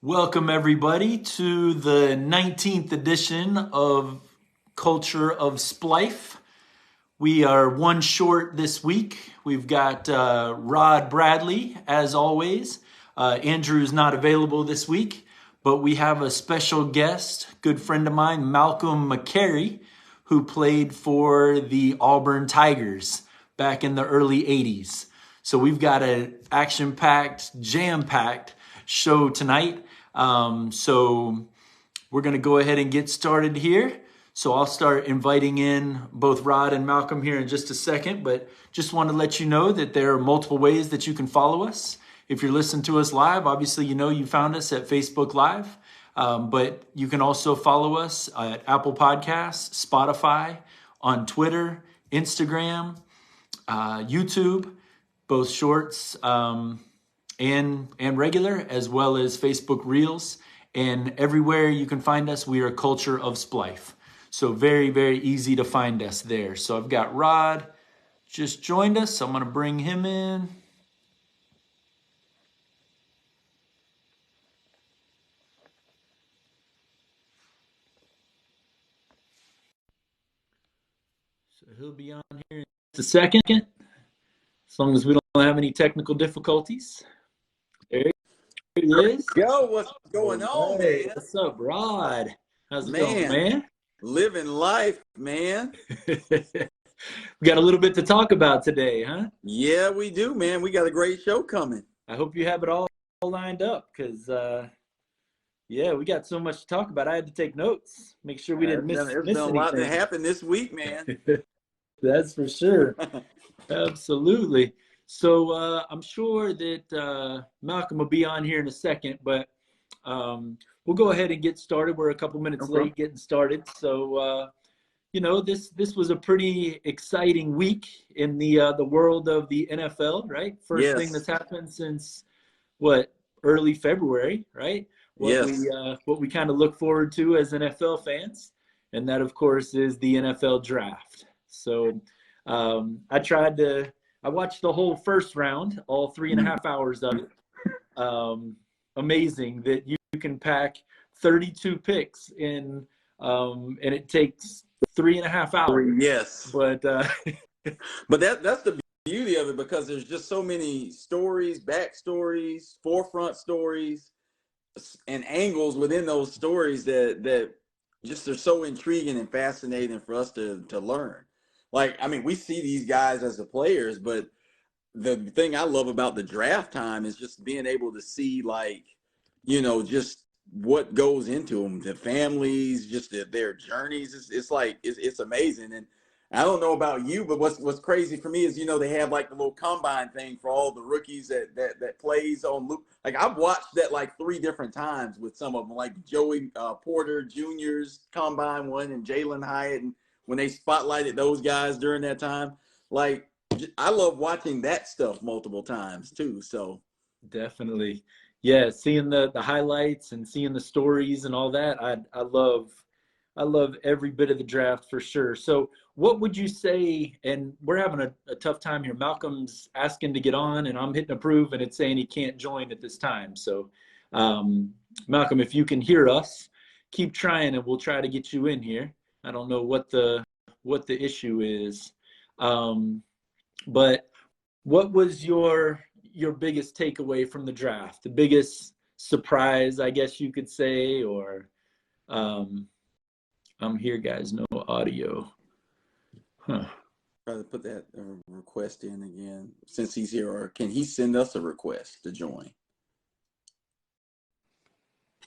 Welcome, everybody, to the 19th edition of Culture of Splife. We are one short this week. We've got Rod Bradley, as always. Andrew's not available this week, but we have a special guest, good friend of mine, Malcolm McCary, who played for the Auburn Tigers back in the early 80s. So we've got an action-packed, jam-packed show tonight. So we're going to go ahead and get started here. So I'll start inviting in both Rod and Malcolm here in just a second, but just want to let you know that there are multiple ways that you can follow us. If you're listening to us live, obviously you know you found us at Facebook Live, but you can also follow us at Apple Podcasts, Spotify, on Twitter, Instagram, YouTube, both shorts, and regular, as well as Facebook Reels. And everywhere you can find us, we are Culture of Splife. So very, very easy to find us there. So I've got Rod just joined us. So I'm going to bring him in. So he'll be on here in just a second, as long as we don't have any technical difficulties. There he is. Yo, what's going on, man? What's up, Rod? How's it going, man? Living life, man. We got a little bit to talk about today, huh? Yeah, we do, man. We got a great show coming. I hope you have it all lined up, because yeah, we got so much to talk about. I had to take notes, make sure we didn't miss There's been a lot that happened this week, man. That's for sure. Absolutely. So I'm sure that Malcolm will be on here in a second, but we'll go ahead and get started. We're a couple minutes late getting started. So, you know, this was a pretty exciting week in the world of the NFL, right? First thing that's happened since, early February, right? What we kind of look forward to as NFL fans. And that, of course, is the NFL draft. So I watched the whole first round, all 3.5 hours of it. Amazing that you can pack 32 picks in, and it takes 3.5 hours. Yes. But that's the beauty of it, because there's just so many stories, backstories, forefront stories, and angles within those stories that just are so intriguing and fascinating for us to learn. Like, I mean, we see these guys as the players, but the thing I love about the draft time is just being able to see, like, you know, just what goes into them, the families, just their journeys. It's amazing. And I don't know about you, but what's crazy for me is, you know, they have like the little combine thing for all the rookies that plays on loop. Like, I've watched that like 3 different times with some of them, like Joey Porter Jr.'s combine one and Jalen Hyatt, and when they spotlighted those guys during that time. Like, I love watching that stuff multiple times too. So definitely, yeah, seeing the highlights and seeing the stories and all that, I love every bit of the draft for sure. So what would you say, and we're having a tough time here. Malcolm's asking to get on, and I'm hitting approve, and it's saying he can't join at this time. So Malcolm, if you can hear us, keep trying, and we'll try to get you in here. I don't know what the issue is. But what was your biggest takeaway from the draft? The biggest surprise, I guess you could say, or I'm here, guys, no audio. Huh. Try to put that request in again since he's here, or can he send us a request to join?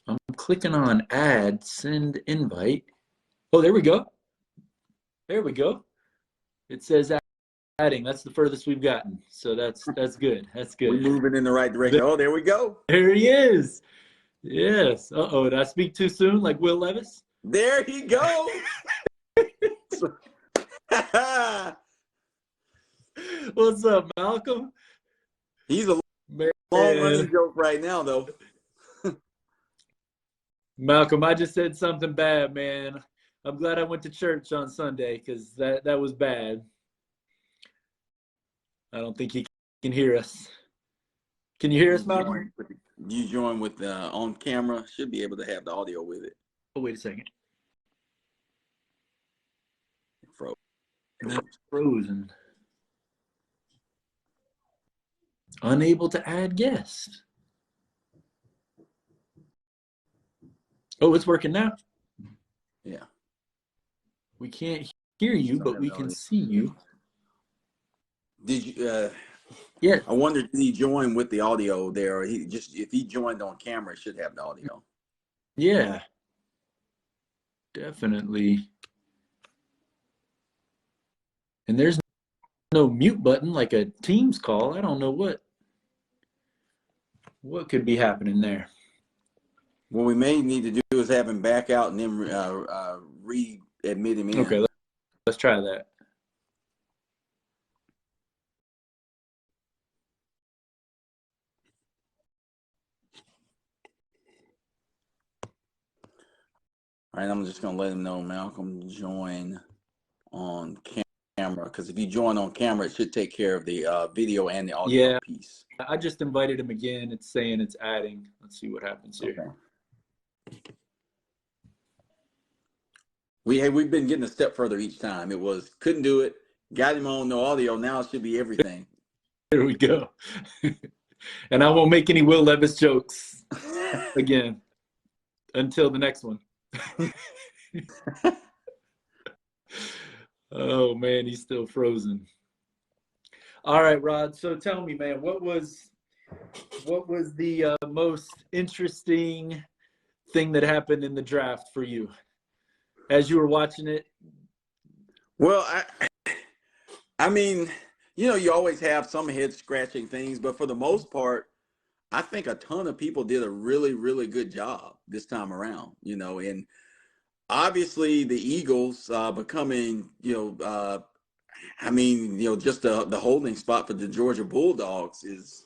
I'm clicking on add, send invite. Oh, there we go. There we go. It says adding. That's the furthest we've gotten. So that's good. That's good. We're moving in the right direction. Oh, there we go. There he is. Yes. Uh-oh, did I speak too soon, like Will Levis? There he goes. What's up, Malcolm? He's a long running joke right now, though. Malcolm, I just said something bad, man. I'm glad I went to church on Sunday, because that was bad. I don't think he can hear us. Can you hear us, Malcolm? you join with on camera, should be able to have the audio with it. Oh, wait a second. Froze. Now it's frozen. Unable to add guest. Oh, it's working now. Yeah. We can't hear you, but we can see you. Did you? Yeah. I wonder, did he join with the audio there, or if he joined on camera, it should have the audio. Yeah. Definitely. And there's no mute button like a Teams call. I don't know what could be happening there. What we may need to do is have him back out and then re-admit him in. Okay, let's try that. All right, I'm just going to let him know Malcolm join on camera, because if you join on camera, it should take care of the video and the audio piece. I just invited him again. It's saying it's adding. Let's see what happens here. Okay. We've been getting a step further each time. It was couldn't do it, got him on, no audio. Now it should be everything. There we go. And I won't make any Will Levis jokes again until the next one. Oh man, he's still frozen. All right, Rod. So tell me, man, what was the most interesting thing that happened in the draft for you as you were watching it? Well, I mean, you always have some head scratching things, but for the most part, I think a ton of people did a really, really good job this time around, and obviously the Eagles becoming, just the holding spot for the Georgia Bulldogs is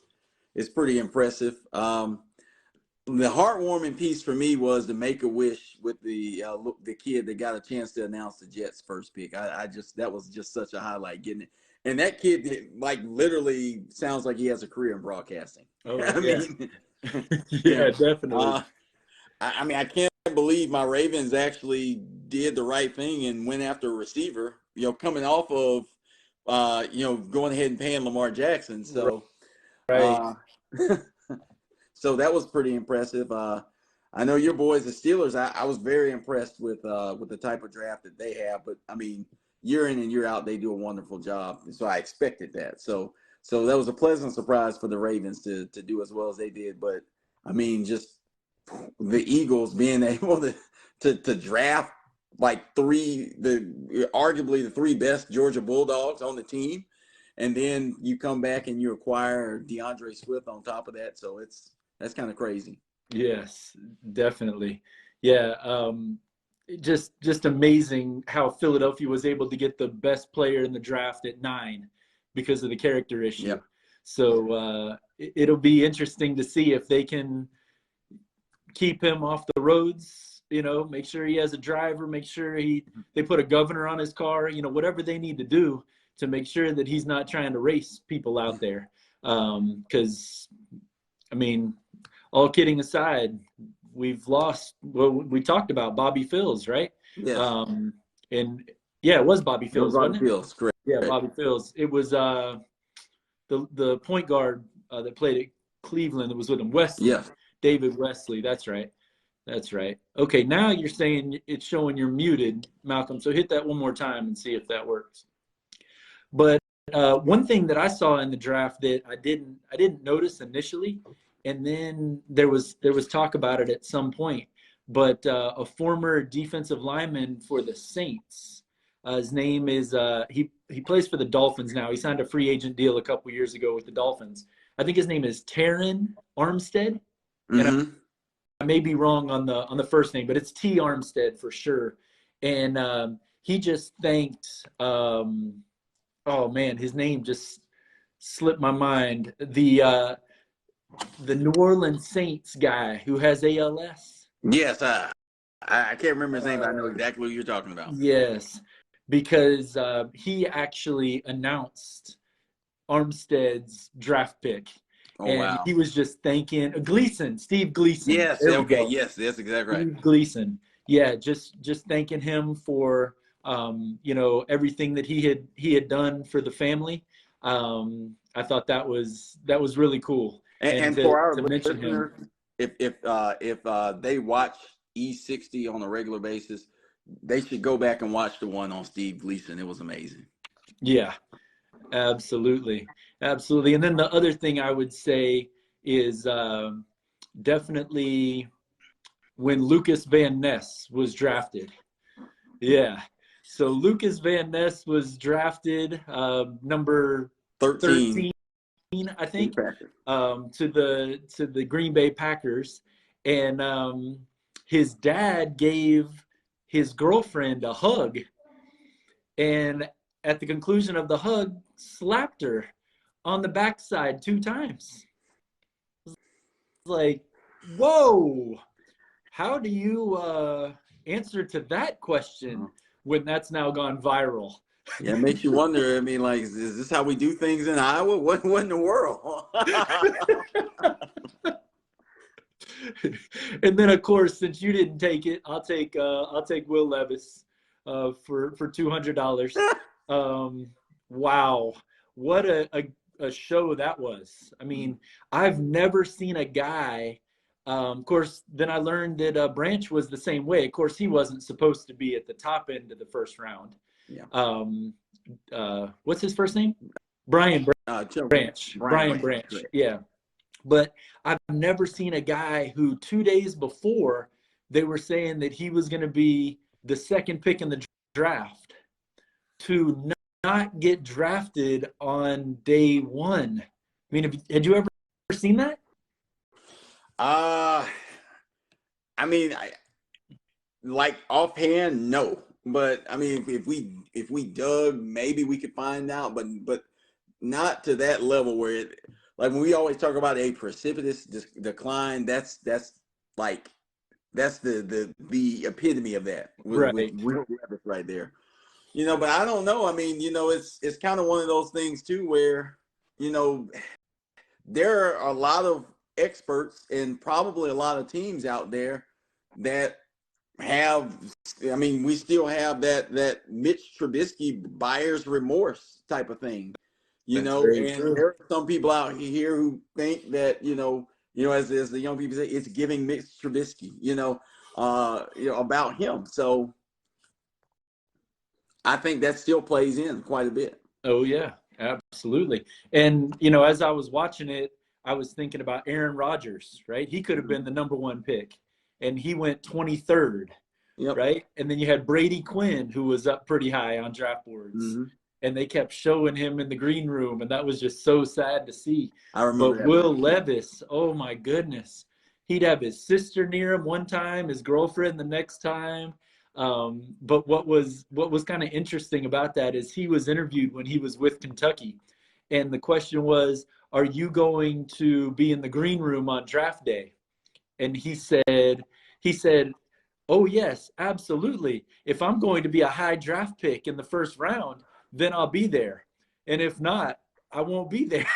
pretty impressive. The heartwarming piece for me was the Make-A-Wish with the kid that got a chance to announce the Jets' first pick. That was just such a highlight getting it. And that kid, literally sounds like he has a career in broadcasting. Oh, yeah, definitely. I can't believe my Ravens actually did the right thing and went after a receiver, coming off of, going ahead and paying Lamar Jackson. So, right. So that was pretty impressive. I know your boys, the Steelers, I was very impressed with the type of draft that they have. But, year in and year out, they do a wonderful job. So I expected that. So that was a pleasant surprise for the Ravens to do as well as they did. But, just the Eagles being able to draft arguably the three best Georgia Bulldogs on the team. And then you come back and you acquire DeAndre Swift on top of that. So that's kind of crazy. Yes, definitely. Yeah. Just amazing how Philadelphia was able to get the best player in the draft at 9 because of the character issue. Yep. So it'll be interesting to see if they can keep him off the roads, make sure he has a driver, make sure they put a governor on his car, whatever they need to do to make sure that he's not trying to race people out there. Because, all kidding aside, we've lost, we talked about Bobby Phills, right? Yes. And yeah, it was Bobby Phills, wasn't it? Phills, correct. Yeah, Bobby Phills. It was the point guard that played at Cleveland that was with him, Wesley. Yes. David Wesley. That's right. Okay, now you're saying it's showing you're muted, Malcolm. So hit that one more time and see if that works. But one thing that I saw in the draft that I didn't notice initially, and then there was talk about it at some point, but a former defensive lineman for the Saints, his name is he plays for the Dolphins now. He signed a free agent deal a couple years ago with the Dolphins. I think his name is Terran Armstead. Mm-hmm. And I may be wrong on the first name, but it's T. Armstead for sure. And he just thanked oh man, his name just slipped my mind. The New Orleans Saints guy who has ALS. Yes, I can't remember his name, but I know exactly what you're talking about. Yes, because he actually announced Armstead's draft pick. Oh, and wow. he was just thanking Steve Gleason. Yes. There we Okay. go. Yes. That's exactly right. Steve Gleason. Yeah, just thanking him for everything that he had done for the family. I thought that was really cool, and And for our to mention him. listeners, if they watch E60 on a regular basis, they should go back and watch the one on Steve Gleason. It was amazing. Yeah, absolutely, absolutely. And then the other thing I would say is definitely when Lucas Van Ness was drafted. Yeah. So Lucas Van Ness was drafted number 13. 13, I think, to the Green Bay Packers, and his dad gave his girlfriend a hug, and at the conclusion of the hug, slapped her on the backside 2 times. Like, whoa! How do you answer to that question when that's now gone viral? Yeah, it makes you wonder. I mean, like, is this how we do things in Iowa? What in the world? And then, of course, since you didn't take it, I'll take Will Levis for $200. Wow, what a show that was! I mean, I've never seen a guy. Of course, then I learned that Branch was the same way. Of course, he wasn't supposed to be at the top end of the first round. Yeah. What's his first name? Brian Branch. Brian Branch. Yeah. But I've never seen a guy who 2 days before they were saying that he was going to be the second pick in the draft to not get drafted on day 1. I mean, had you ever seen that? I mean, like offhand, no. But I mean, if we dug, maybe we could find out. But not to that level where it, like when we always talk about a precipitous decline. That's like that's the epitome of that with Will Levis right there. But I don't know. I mean, it's kind of one of those things too where there are a lot of experts and probably a lot of teams out there that have, I mean, we still have that Mitch Trubisky buyer's remorse type of thing, and there are some people out here who think that, as the young people say, it's giving Mitch Trubisky, about him. So I think that still plays in quite a bit. Oh yeah, absolutely. And as I was watching it, I was thinking about Aaron Rodgers, right? He could have been the number 1 pick, and he went 23rd, right? And then you had Brady Quinn, who was up pretty high on draft boards, and they kept showing him in the green room, and that was just so sad to see. I remember But Will Levis, oh my goodness, he'd have his sister near him one time, his girlfriend the next time. But what was kind of interesting about that is he was interviewed when he was with Kentucky, and the question was, are you going to be in the green room on draft day? And he said, oh yes, absolutely. If I'm going to be a high draft pick in the first round, then I'll be there. And if not, I won't be there.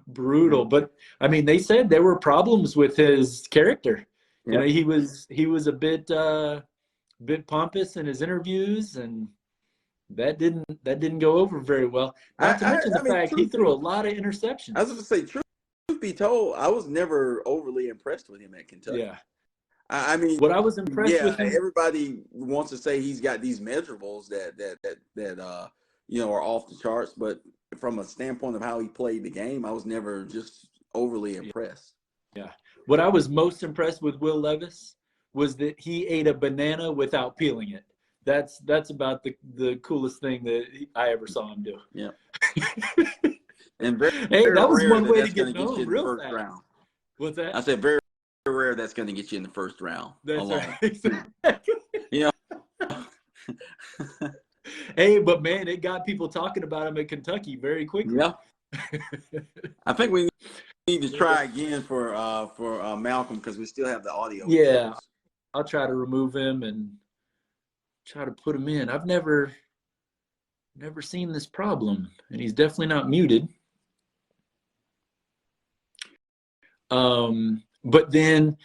Brutal. But I mean, they said there were problems with his character. He was a bit pompous in his interviews, and that didn't go over very well. Not to mention the fact he threw a lot of interceptions. I was going to say, truth be told, I was never overly impressed with him at Kentucky. Yeah. I mean, what I was impressed with him, everybody wants to say he's got these measurables that are off the charts, but from a standpoint of how he played the game, I was never just overly impressed. Yeah. What I was most impressed with Will Levis was that he ate a banana without peeling it. That's about the coolest thing that I ever saw him do. Yeah. And that was one way to get known in the first fast. round. What's that? I said very rare that's going to get you in the first round. That's right. Hey, but man, it got people talking about him at Kentucky very quickly. Yeah. I think we need to try again for Malcolm because we still have the audio. Yeah, I'll try to remove him and try to put him in. I've never Never seen this problem, and he's definitely not muted. But then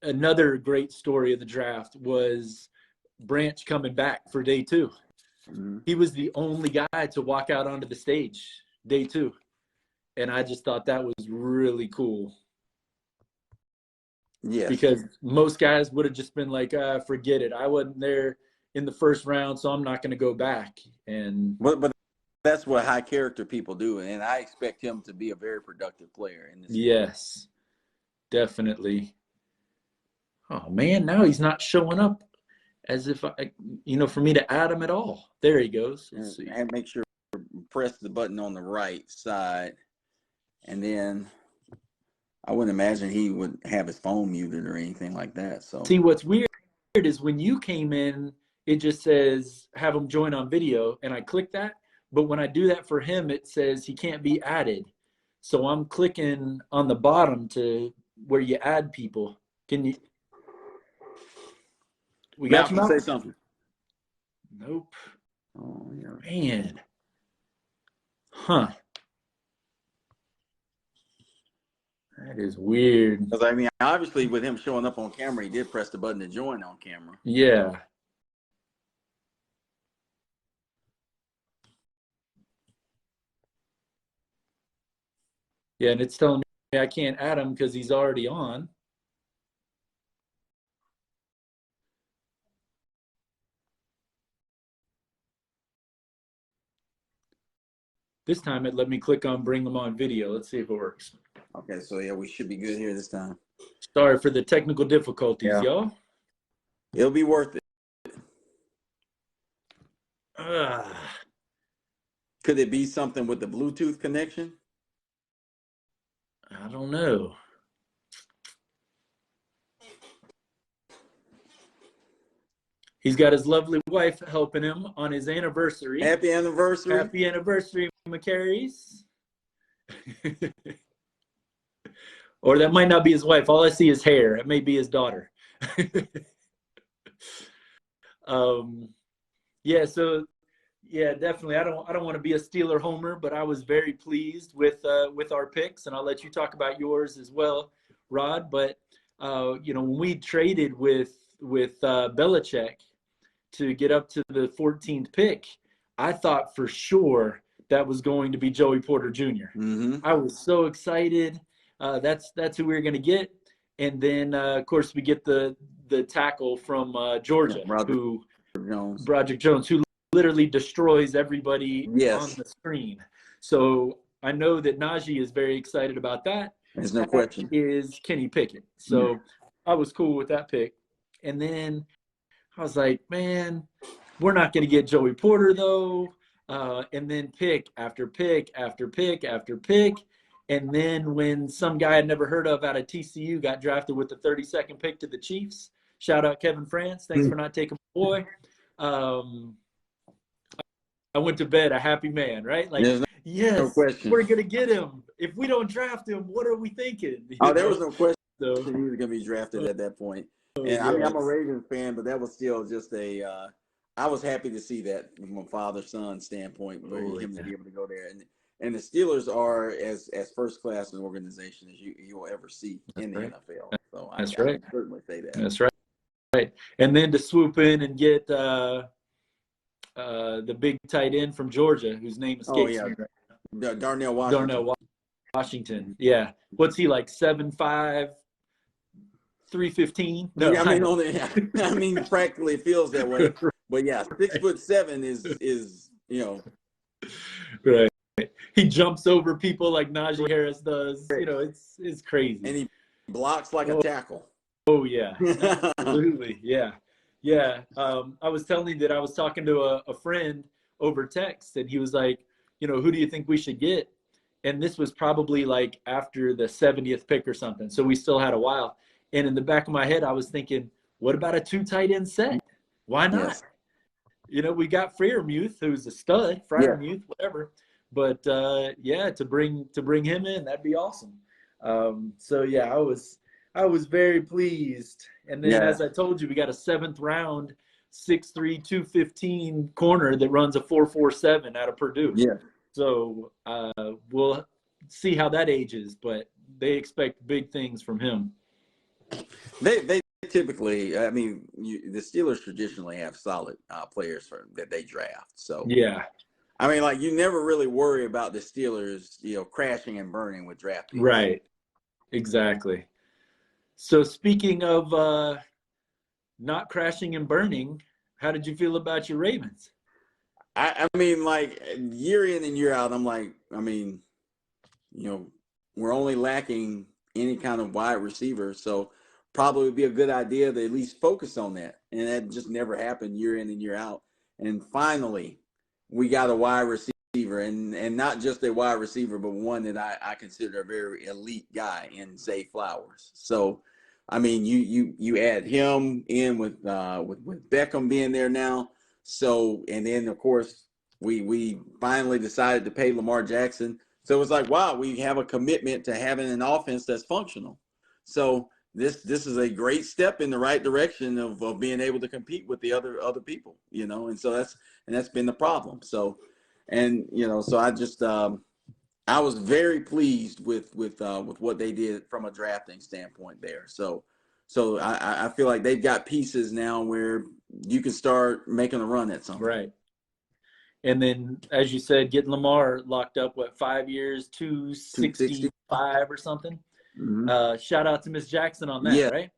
another great story of the draft was Branch coming back for day 2. Mm-hmm. He was the only guy to walk out onto the stage day 2. And I just thought that was really cool. Yes. Because most guys would have just been like, forget it. I wasn't there in the first round, so I'm not going to go back. But that's what high character people do, and I expect him to be a very productive player in this. Yes, definitely. Oh man, now he's not showing up as if for me to add him at all. There he goes. Let's see. And make sure press the button on the right side, and then I wouldn't imagine he would have his phone muted or anything like that. So see, what's weird is when you came in, it just says have him join on video, and I click that. But when I do that for him, it says he can't be added. So I'm clicking on the bottom to where you add people. Can you? We got you. Say something. Nope. Oh yeah. Man. Huh. That is weird. Because I mean, obviously, with him showing up on camera, he did press the button to join on camera. Yeah. Yeah, and it's telling me I can't add him because he's already on. This time it let me click on bring them on video. Let's see if it works. Okay, so yeah, we should be good here this time. Sorry for the technical difficulties, y'all. It'll be worth it. Could it be something with the Bluetooth connection? I don't know. He's got his lovely wife helping him on his anniversary. Happy anniversary. Happy anniversary, McCary's. Or that might not be his wife. All I see is hair. It may be his daughter. Yeah, so yeah, definitely. I don't want to be a Steeler homer, but I was very pleased with our picks, and I'll let you talk about yours as well, Rod. But when we traded with Belichick to get up to the 14th pick, I thought for sure that was going to be Joey Porter Jr. Mm-hmm. I was so excited. That's who we were going to get, and then of course we get the tackle from Georgia, Broderick Jones, who literally destroys everybody on the screen. So I know that Najee is very excited about that. There's no question. Is Kenny Pickett. So I was cool with that pick. And then I was like, man, we're not going to get Joey Porter though. And then pick after pick after pick after pick. And then when some guy I'd never heard of out of TCU got drafted with the 32nd pick to the Chiefs, shout out Kevin France. Thanks for not taking my boy. I went to bed a happy man, right? Like, yes, we're going to get him. If we don't draft him, what are we thinking? There was no question he was going to be drafted at that point. And I mean, I'm a Ravens fan, but that was still just I was happy to see that from a father-son standpoint for him to be able to go there. And the Steelers are as first-class an organization as you will ever see in the NFL. So I can certainly say that. That's right. Right. And then to swoop in and get the big tight end from Georgia, whose name escapes me right now. Darnell Washington. Darnell Washington. Yeah. What's he like? 7'5", 315? No, I mean, practically it feels that way. But yeah, 6'7" is right. He jumps over people like Najee Harris does. It's crazy. And he blocks like a tackle. Oh yeah, absolutely. Yeah. I was telling you that I was talking to a friend over text, and he was like, who do you think we should get? And this was probably like after the 70th pick or something. So we still had a while. And in the back of my head, I was thinking, what about a 2 tight end set? Why not? Yes. We got Freiermuth, who's a stud, Freiermuth, whatever. But to bring him in, that'd be awesome. So yeah, I was very pleased. And then as I told you, we got a 7th round 6'3", 215 corner that runs a 4.47 out of Purdue. Yeah. So we'll see how that ages, but they expect big things from him. They typically, I mean, the Steelers traditionally have solid players that they draft. So yeah, I mean, like, you never really worry about the Steelers, crashing and burning with draft picks. right, exactly. So speaking of not crashing and burning, how did you feel about your Ravens? I mean, like, year in and year out, I'm like, I mean, we're only lacking any kind of wide receiver, so probably would be a good idea to at least focus on that. And that just never happened year in and year out. And finally, we got a wide receiver, and not just a wide receiver, but one that I consider a very elite guy in Zay Flowers. So, I mean, you add him in with Beckham being there now. So, and then of course we finally decided to pay Lamar Jackson. So it was like, wow, we have a commitment to having an offense that's functional. So this is a great step in the right direction of being able to compete with the other people, and so that's been the problem. So, and so I just I was very pleased with what they did from a drafting standpoint there. So I feel like they've got pieces now where you can start making a run at something. Right. And then, as you said, getting Lamar locked up, 5 years, 265 or something. Mm-hmm. Shout out to Miss Jackson on that, Yes. right?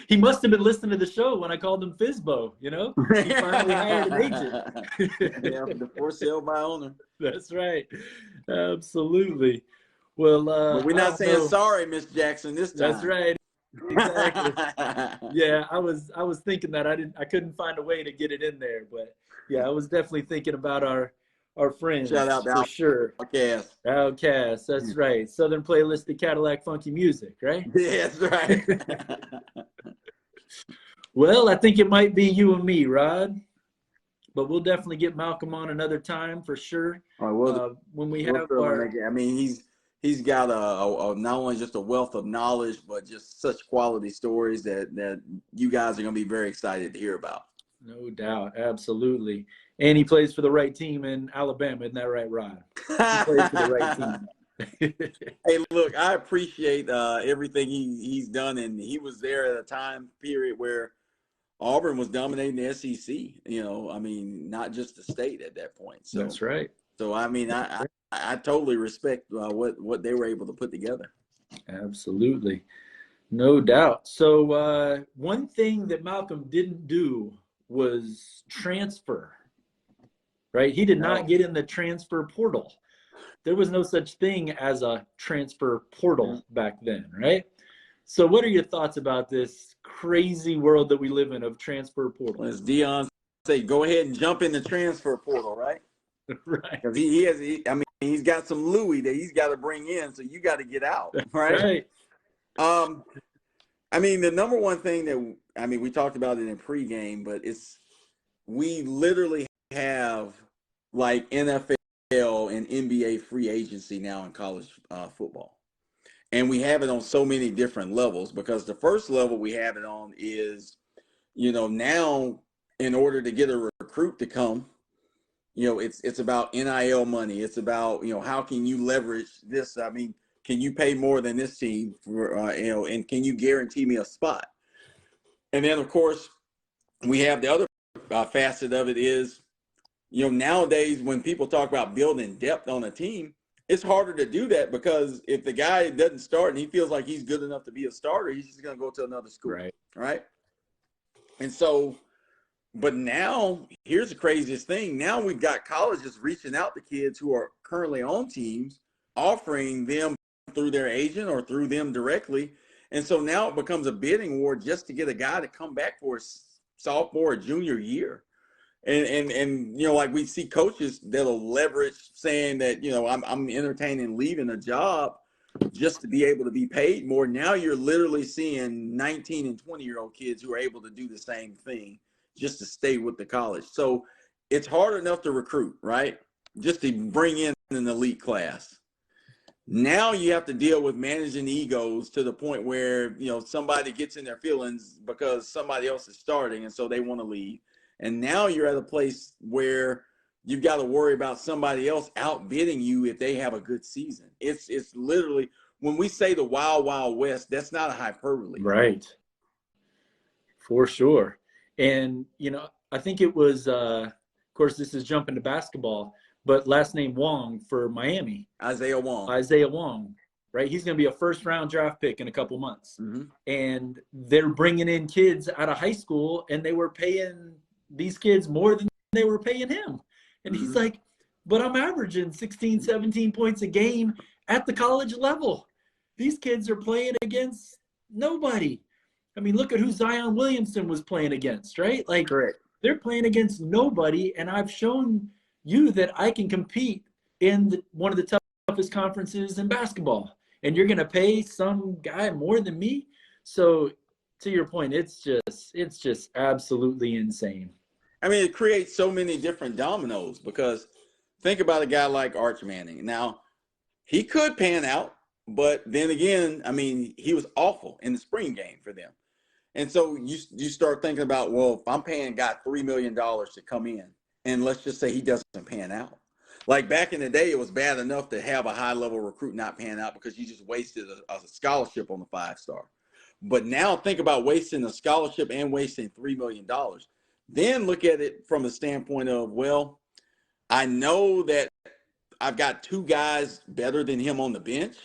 He must have been listening to the show when I called him Fizbo, He finally hired an agent. Yeah, the for sale by owner. That's right. Absolutely. Well, but we're not saying sorry, Miss Jackson, this time. That's right. Exactly. Yeah, I was thinking that I couldn't find a way to get it in there, but yeah, I was definitely thinking about our friends. Shout out to for sure. Outcast. That's right. Southern Playlist of Cadillac Funky Music, right? Yeah, that's right. Well, I think it might be you and me, Rod, but we'll definitely get Malcolm on another time for sure. When we have I mean, he's got a not only just a wealth of knowledge, but just such quality stories that you guys are going to be very excited to hear about. No doubt. Absolutely. And he plays for the right team in Alabama. Isn't that right, Rod? He plays for the right team. Hey, look, I appreciate everything he's done, and he was there at a time period where Auburn was dominating the SEC. I mean, not just the state at that point. So that's right. So I mean, I totally respect what they were able to put together. Absolutely, no doubt. So one thing that Malcolm didn't do was transfer. Right, he did not get in the transfer portal. There was no such thing as a transfer portal back then, right? So what are your thoughts about this crazy world that we live in of transfer portal? As Dion say, go ahead and jump in the transfer portal, right? Right. Because he's got some Louis that he's got to bring in, so you got to get out, right? I mean, the number one thing we talked about it in pregame, but we literally have like NFL and NBA free agency now in college football. And we have it on so many different levels, because the first level we have it on is, now in order to get a recruit to come, it's about NIL money. It's about, how can you leverage this? I mean, can you pay more than this team for, and can you guarantee me a spot? And then, of course, we have the other facet of it is, nowadays when people talk about building depth on a team, it's harder to do that, because if the guy doesn't start and he feels like he's good enough to be a starter, he's just going to go to another school. Right. And so, but now here's the craziest thing. Now we've got colleges reaching out to kids who are currently on teams, offering them through their agent or through them directly. And so now it becomes a bidding war just to get a guy to come back for a sophomore or junior year. And like we see coaches that'll leverage saying that, I'm entertaining leaving a job just to be able to be paid more. Now you're literally seeing 19 and 20-year-old kids who are able to do the same thing just to stay with the college. So it's hard enough to recruit, right? Just to bring in an elite class. Now you have to deal with managing egos to the point where, somebody gets in their feelings because somebody else is starting and so they want to leave. And now you're at a place where you've got to worry about somebody else outbidding you if they have a good season. It's literally, when we say the wild, wild west, that's not a hyperbole. Right. For sure. And, I think it was, of course, this is jumping to basketball, but last name Wong for Miami. Isaiah Wong, right? He's going to be a first-round draft pick in a couple months. Mm-hmm. And they're bringing in kids out of high school, and they were paying these kids more than they were paying him. And Mm-hmm. he's like, but I'm averaging 16, 17 points a game at the college level. These kids are playing against nobody. I mean, look at who Zion Williamson was playing against, right? Like, Correct. They're playing against nobody, and I've shown you that I can compete in one of the toughest conferences in basketball, and you're going to pay some guy more than me? So, to your point, it's just absolutely insane. I mean, it creates so many different dominoes, because think about a guy like Arch Manning. Now, he could pan out, but then again, I mean, he was awful in the spring game for them. And so you start thinking about, well, if I'm paying a guy $3 million to come in, and let's just say he doesn't pan out. Like back in the day, it was bad enough to have a high-level recruit not pan out because you just wasted a scholarship on the 5-star. But now think about wasting a scholarship and wasting $3 million. Then look at it from the standpoint of, well, I know that I've got 2 guys better than him on the bench,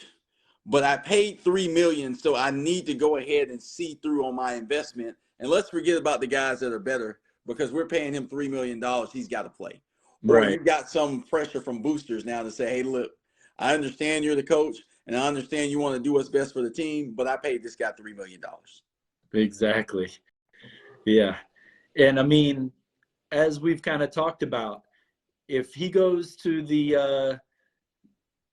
but I paid $3 million, so I need to go ahead and see through on my investment. And let's forget about the guys that are better, because we're paying him $3 million. He's got to play. Right. Or you've got some pressure from boosters now to say, hey, look, I understand you're the coach, and I understand you want to do what's best for the team, but I paid this guy $3 million. Exactly. Yeah. And I mean, as we've kind of talked about, if he goes to the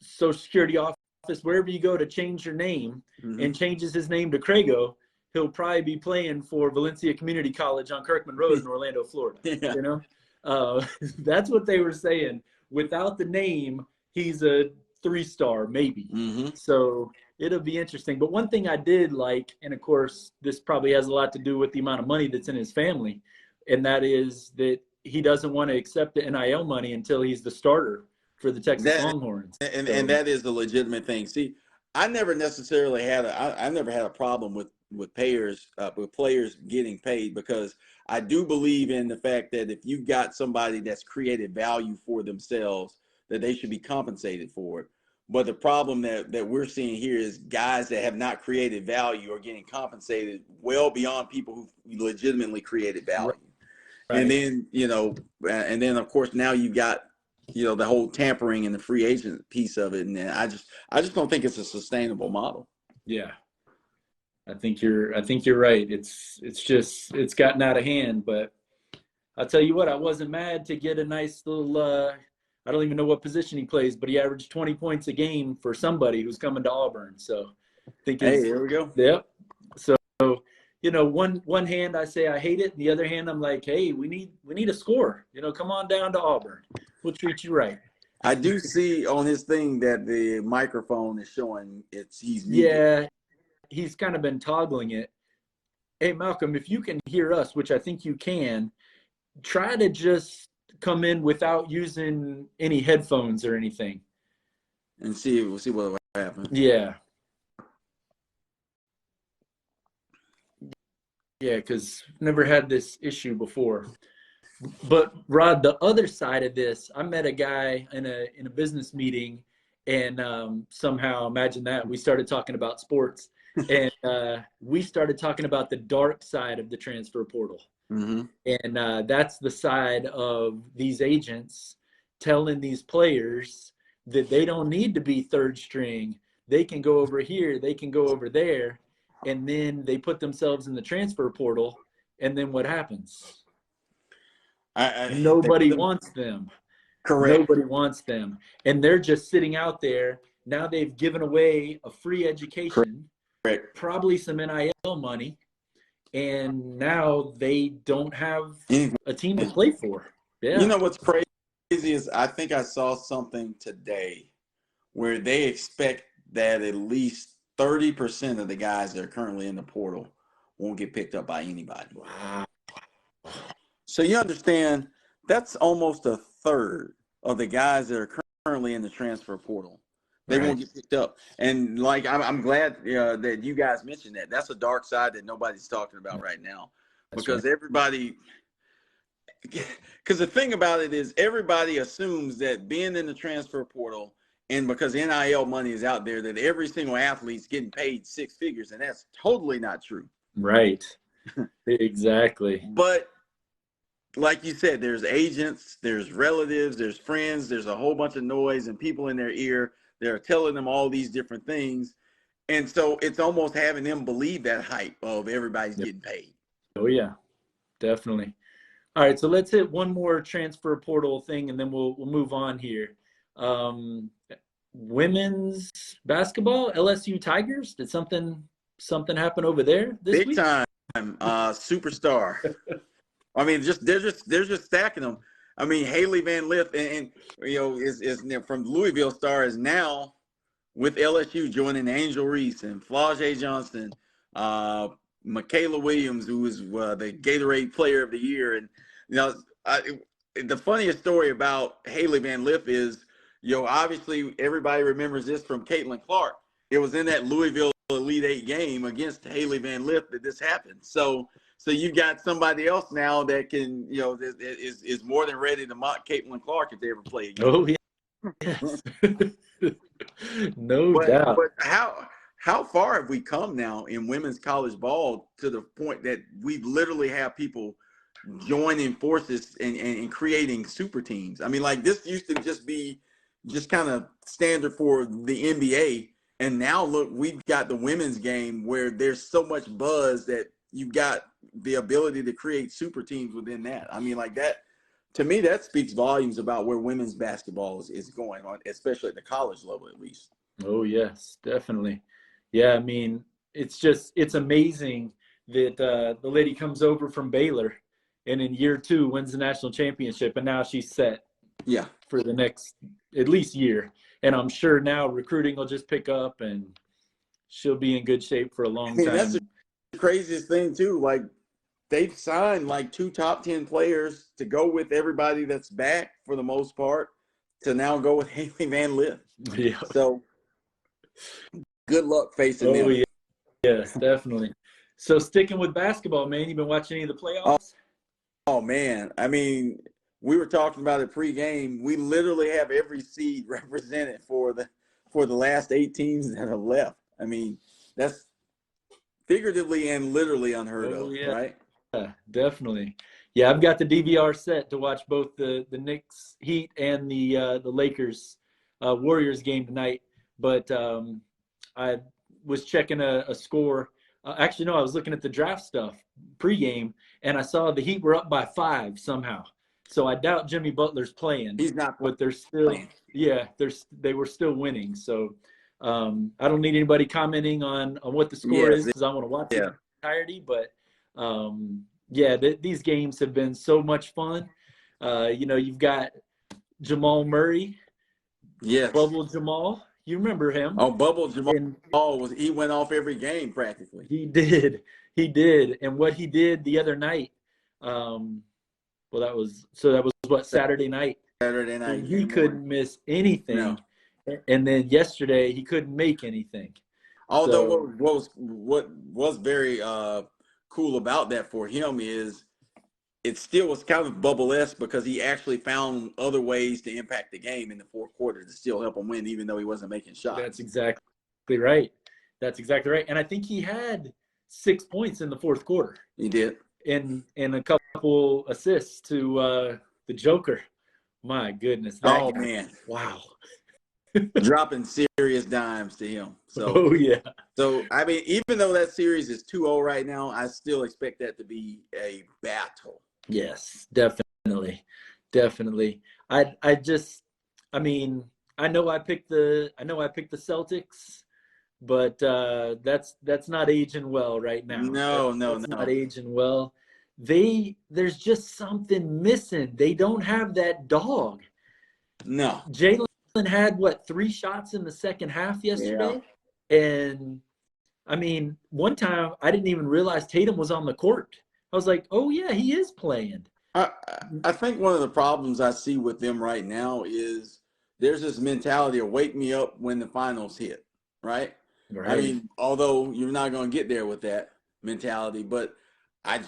Social Security office, wherever you go to change your name, mm-hmm. and changes his name to Crago, he'll probably be playing for Valencia Community College on Kirkman Road in Orlando, Florida. Yeah. That's what they were saying. Without the name, he's a 3-star maybe. Mm-hmm. So it'll be interesting. But one thing I did like, and of course this probably has a lot to do with the amount of money that's in his family, and that is that he doesn't want to accept the NIL money until he's the starter for the Texas Longhorns. And that is a legitimate thing. See, I never necessarily had I never had a problem with payers, with players getting paid, because I do believe in the fact that if you've got somebody that's created value for themselves, that they should be compensated for it. But the problem that we're seeing here is guys that have not created value are getting compensated well beyond people who legitimately created value. Right. And then, of course, now you've got, the whole tampering and the free agent piece of it. And I just don't think it's a sustainable model. Yeah. I think you're right. It's gotten out of hand, but I'll tell you what, I wasn't mad to get a nice little, I don't even know what position he plays, but he averaged 20 points a game for somebody who's coming to Auburn. So I think there we go. Yep. So, one hand I say I hate it, and the other hand I'm like, hey, we need a score. Come on down to Auburn. We'll treat you right. I do see on his thing that the microphone is showing he's muted. Yeah, he's kind of been toggling it. Hey, Malcolm, if you can hear us, which I think you can, try to just come in without using any headphones or anything. And we'll see what happens. Yeah. Yeah, because never had this issue before. But Rod, the other side of this, I met a guy in a business meeting, and somehow, imagine that, we started talking about sports, and we started talking about the dark side of the transfer portal. Mm-hmm. And that's the side of these agents telling these players that they don't need to be third string. They can go over here, they can go over there, and then they put themselves in the transfer portal, and then what happens? Nobody wants them. Correct. Nobody wants them. And they're just sitting out there. Now they've given away a free education, correct, probably some NIL money, and now they don't have a team to play for. Yeah. You know what's crazy is I think I saw something today where they expect that at least 30% of the guys that are currently in the portal won't get picked up by anybody. Wow. So you understand that's almost a third of the guys that are currently in the transfer portal. They won't get picked up. And like, I'm glad that you guys mentioned that. That's a dark side that nobody's talking about right now. Because everybody, because the thing about it is everybody assumes that being in the transfer portal and because NIL money is out there, that every single athlete's getting paid six figures. And that's totally not true. Right. Exactly. But like you said, there's agents, there's relatives, there's friends, there's a whole bunch of noise and people in their ear. They're telling them all these different things. And so it's almost having them believe that hype of everybody's getting paid. Oh, yeah, definitely. All right, so let's hit one more transfer portal thing, and then we'll move on here. Women's basketball, LSU Tigers. Did something happen over there this week? Big time, superstar. I mean, they're just stacking them. I mean, Haley Van Lith and you know is from Louisville Star is now with LSU joining Angel Reese and Flau'jae Johnson, Michaela Williams, who was the Gatorade Player of the Year, and you know the funniest story about Haley Van Lith is obviously everybody remembers this from Caitlin Clark. It was in that Louisville Elite Eight game against Haley Van Lith that this happened. So you've got somebody else now that can, is more than ready to mock Caitlin Clark if they ever play again. Oh, yeah. Yes. No doubt. But how far have we come now in women's college ball to the point that we literally have people joining forces and creating super teams? I mean, like this used to just be just kind of standard for the NBA. And now, look, we've got the women's game where there's so much buzz that you've got the ability to create super teams within that. I mean, like that, to me, that speaks volumes about where women's basketball is going on, especially at the college level, at least. Oh, yes, definitely. Yeah, I mean, it's amazing that the lady comes over from Baylor and in year 2 wins the national championship, and now she's set for the next at least year. And I'm sure now recruiting will just pick up and she'll be in good shape for a long time. That's the craziest thing, too. Like, they've signed like 2 top 10 players to go with everybody that's back for the most part to now go with Haley Van Lith. Yeah. So good luck facing them. Yeah. Yes, definitely. So sticking with basketball, man, you been watching any of the playoffs? Oh man. I mean, we were talking about it pregame. We literally have every seed represented for the last 8 teams that are left. I mean, that's figuratively and literally unheard of, right? Yeah, definitely. Yeah, I've got the DVR set to watch both the Knicks Heat and the Lakers Warriors game tonight. But I was checking a score. Actually, no, I was looking at the draft stuff pregame, and I saw the Heat were up by 5 somehow. So I doubt Jimmy Butler's playing. He's not, but they're still playing. Yeah, they were still winning. So I don't need anybody commenting on what the score is because I want to watch it in entirety. But these games have been so much fun. You've got Jamal Murray. Yes. Bubble Jamal. You remember him. Oh, Bubble Jamal he went off every game practically. He did. And what he did the other night, that was what, Saturday night? Saturday night. And he couldn't miss anything. No. And then yesterday he couldn't make anything. Although what was very cool about that for him is it still was kind of bubble-esque because he actually found other ways to impact the game in the fourth quarter to still help him win, even though he wasn't making shots. That's exactly right. And I think he had 6 points in the fourth quarter. He did. And a couple assists to the Joker. My goodness. Man. Wow. Dropping serious dimes to him. So, oh, yeah. So, I mean, even though that series is 2-0 right now, I still expect that to be a battle. Yes, definitely. I know I picked the Celtics, but that's not aging well right now. No. Not aging well. There's just something missing. They don't have that dog. No. Jalen had, 3 shots in the second half Yeah. yesterday? And, I mean, one time I didn't even realize Tatum was on the court. I was like, oh, yeah, he is playing. I think one of the problems I see with them right now is there's this mentality of wake me up when the finals hit, right? I Right. mean, although you're not going to get there with that mentality, but I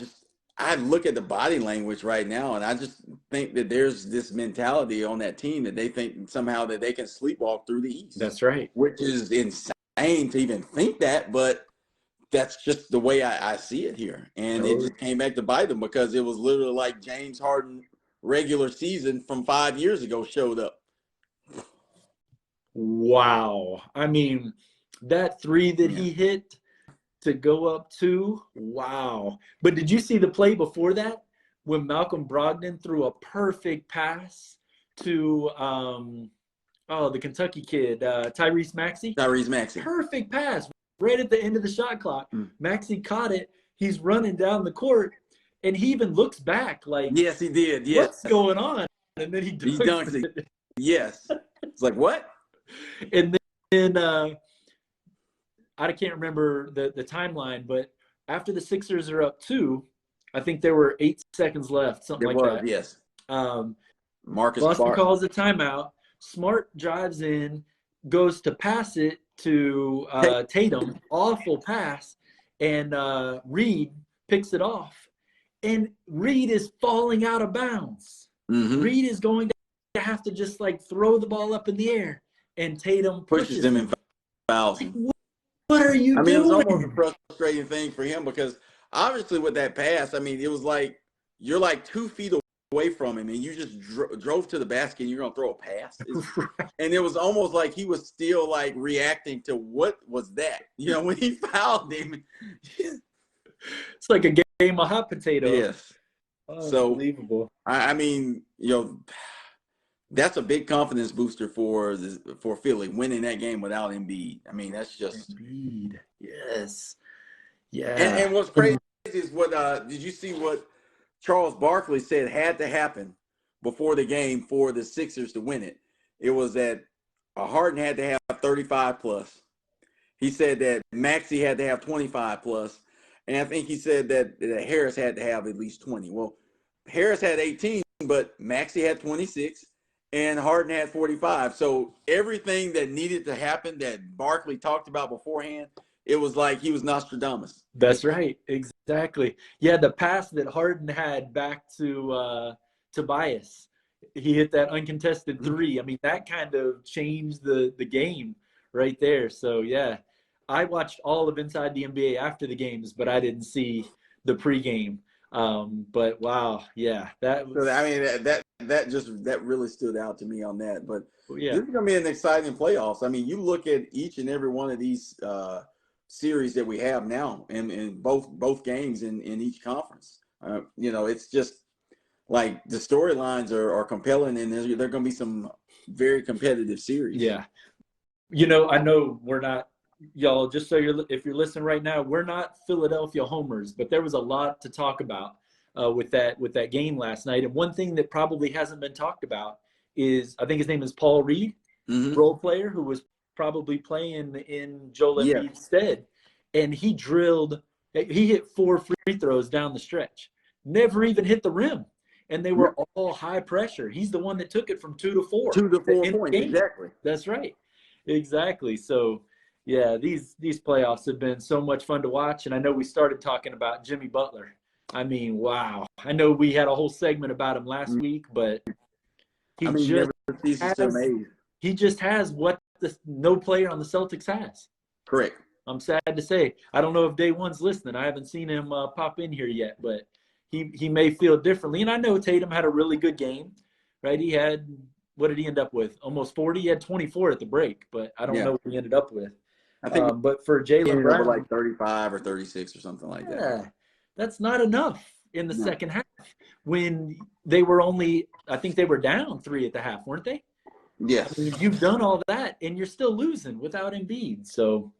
look at the body language right now, and I just think that there's this mentality on that team that they think somehow that they can sleepwalk through the East. That's right. Which is insane to even think that, but that's just the way I see it here. And it just came back to bite them because it was literally like James Harden regular season from 5 years ago showed up. Wow. I mean, that 3 that he hit to go up 2, wow. But did you see the play before that when Malcolm Brogdon threw a perfect pass to the Kentucky kid, Tyrese Maxey? Tyrese Maxey. Perfect pass right at the end of the shot clock. Maxey caught it. He's running down the court, and he even looks back like, yes, he did. Yes. What's going on? And then he dunks it. Yes. It's like, what? And then I can't remember the timeline, but after the Sixers are up 2, I think there were 8 seconds left, something like that. Yes. Marcus Boston Smart calls a timeout. Smart drives in, goes to pass it to Tatum. Awful pass. And Reed picks it off. And Reed is falling out of bounds. Mm-hmm. Reed is going to have to just throw the ball up in the air. And Tatum pushes him and fouls him. What are you doing? I mean, it was almost a frustrating thing for him because obviously with that pass, I mean, it was like you're 2 feet away from him and you just drove to the basket and you're going to throw a pass. And it was almost like he was still reacting to what was that? When he fouled him. It's like a game of hot potato. Yes. Unbelievable. So, I mean, that's a big confidence booster for Philly winning that game without Embiid. I mean, that's just Embiid. Yes. Yeah. And what's crazy is what did you see what Charles Barkley said had to happen before the game for the Sixers to win it? It was that Harden had to have 35 plus. He said that Maxey had to have 25 plus, and I think he said that Harris had to have at least 20. Well, Harris had 18, but Maxey had 26. And Harden had 45. So everything that needed to happen that Barkley talked about beforehand, it was like he was Nostradamus. That's right. Exactly. Yeah, the pass that Harden had back to Tobias, he hit that uncontested 3. I mean, that kind of changed the game right there. So, yeah, I watched all of Inside the NBA after the games, but I didn't see the pregame. But wow, yeah, that was. I mean, that really stood out to me on that. But yeah, this is gonna be an exciting playoffs. I mean, you look at each and every one of these series that we have now, in both games in each conference. It's just like the storylines are compelling, and they're gonna be some very competitive series. Yeah, I know we're not. Y'all, just so if you're listening right now, we're not Philadelphia homers, but there was a lot to talk about with that game last night. And one thing that probably hasn't been talked about is, I think his name is Paul Reed, role player, who was probably playing in Joel Embiid's stead. And he hit 4 free throws down the stretch, never even hit the rim. And they were all high pressure. He's the one that took it from 2 to 4. 2 to 4 points, exactly. That's right. Exactly. So, yeah, these playoffs have been so much fun to watch. And I know we started talking about Jimmy Butler. I mean, wow. I know we had a whole segment about him last week, but he just has what no player on the Celtics has. Correct. I'm sad to say. I don't know if Day One's listening. I haven't seen him pop in here yet, but he may feel differently. And I know Tatum had a really good game, right? He had, what did he end up with? Almost 40. He had 24 at the break, but I don't know what he ended up with. I think, but for Jaylen Brown, like 35 or 36 or something like that. Yeah, that's not enough in the second half when they were only, I think they were down 3 at the half, weren't they? Yes. I mean, you've done all that and you're still losing without Embiid. So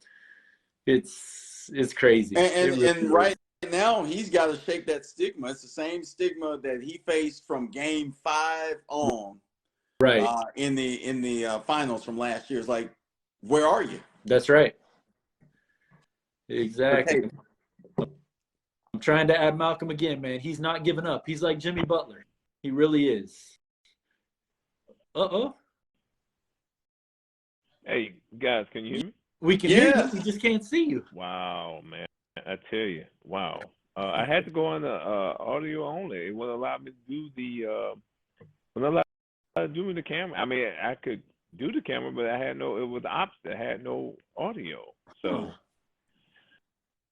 it's crazy. And right now he's got to shake that stigma. It's the same stigma that he faced from game 5 on. Right. In the finals from last year. It's like, where are you? That's right. Exactly. I'm trying to add Malcolm again, man. He's not giving up. He's like Jimmy Butler. He really is. Uh-oh. Hey, guys, can you hear me? We can hear you. We just can't see you. Wow, man. I tell you, wow. I had to go on the audio only. It wouldn't allow me to do wouldn't allow me to do the camera. I mean, I could do the camera, but it was the opposite. I had no audio. So,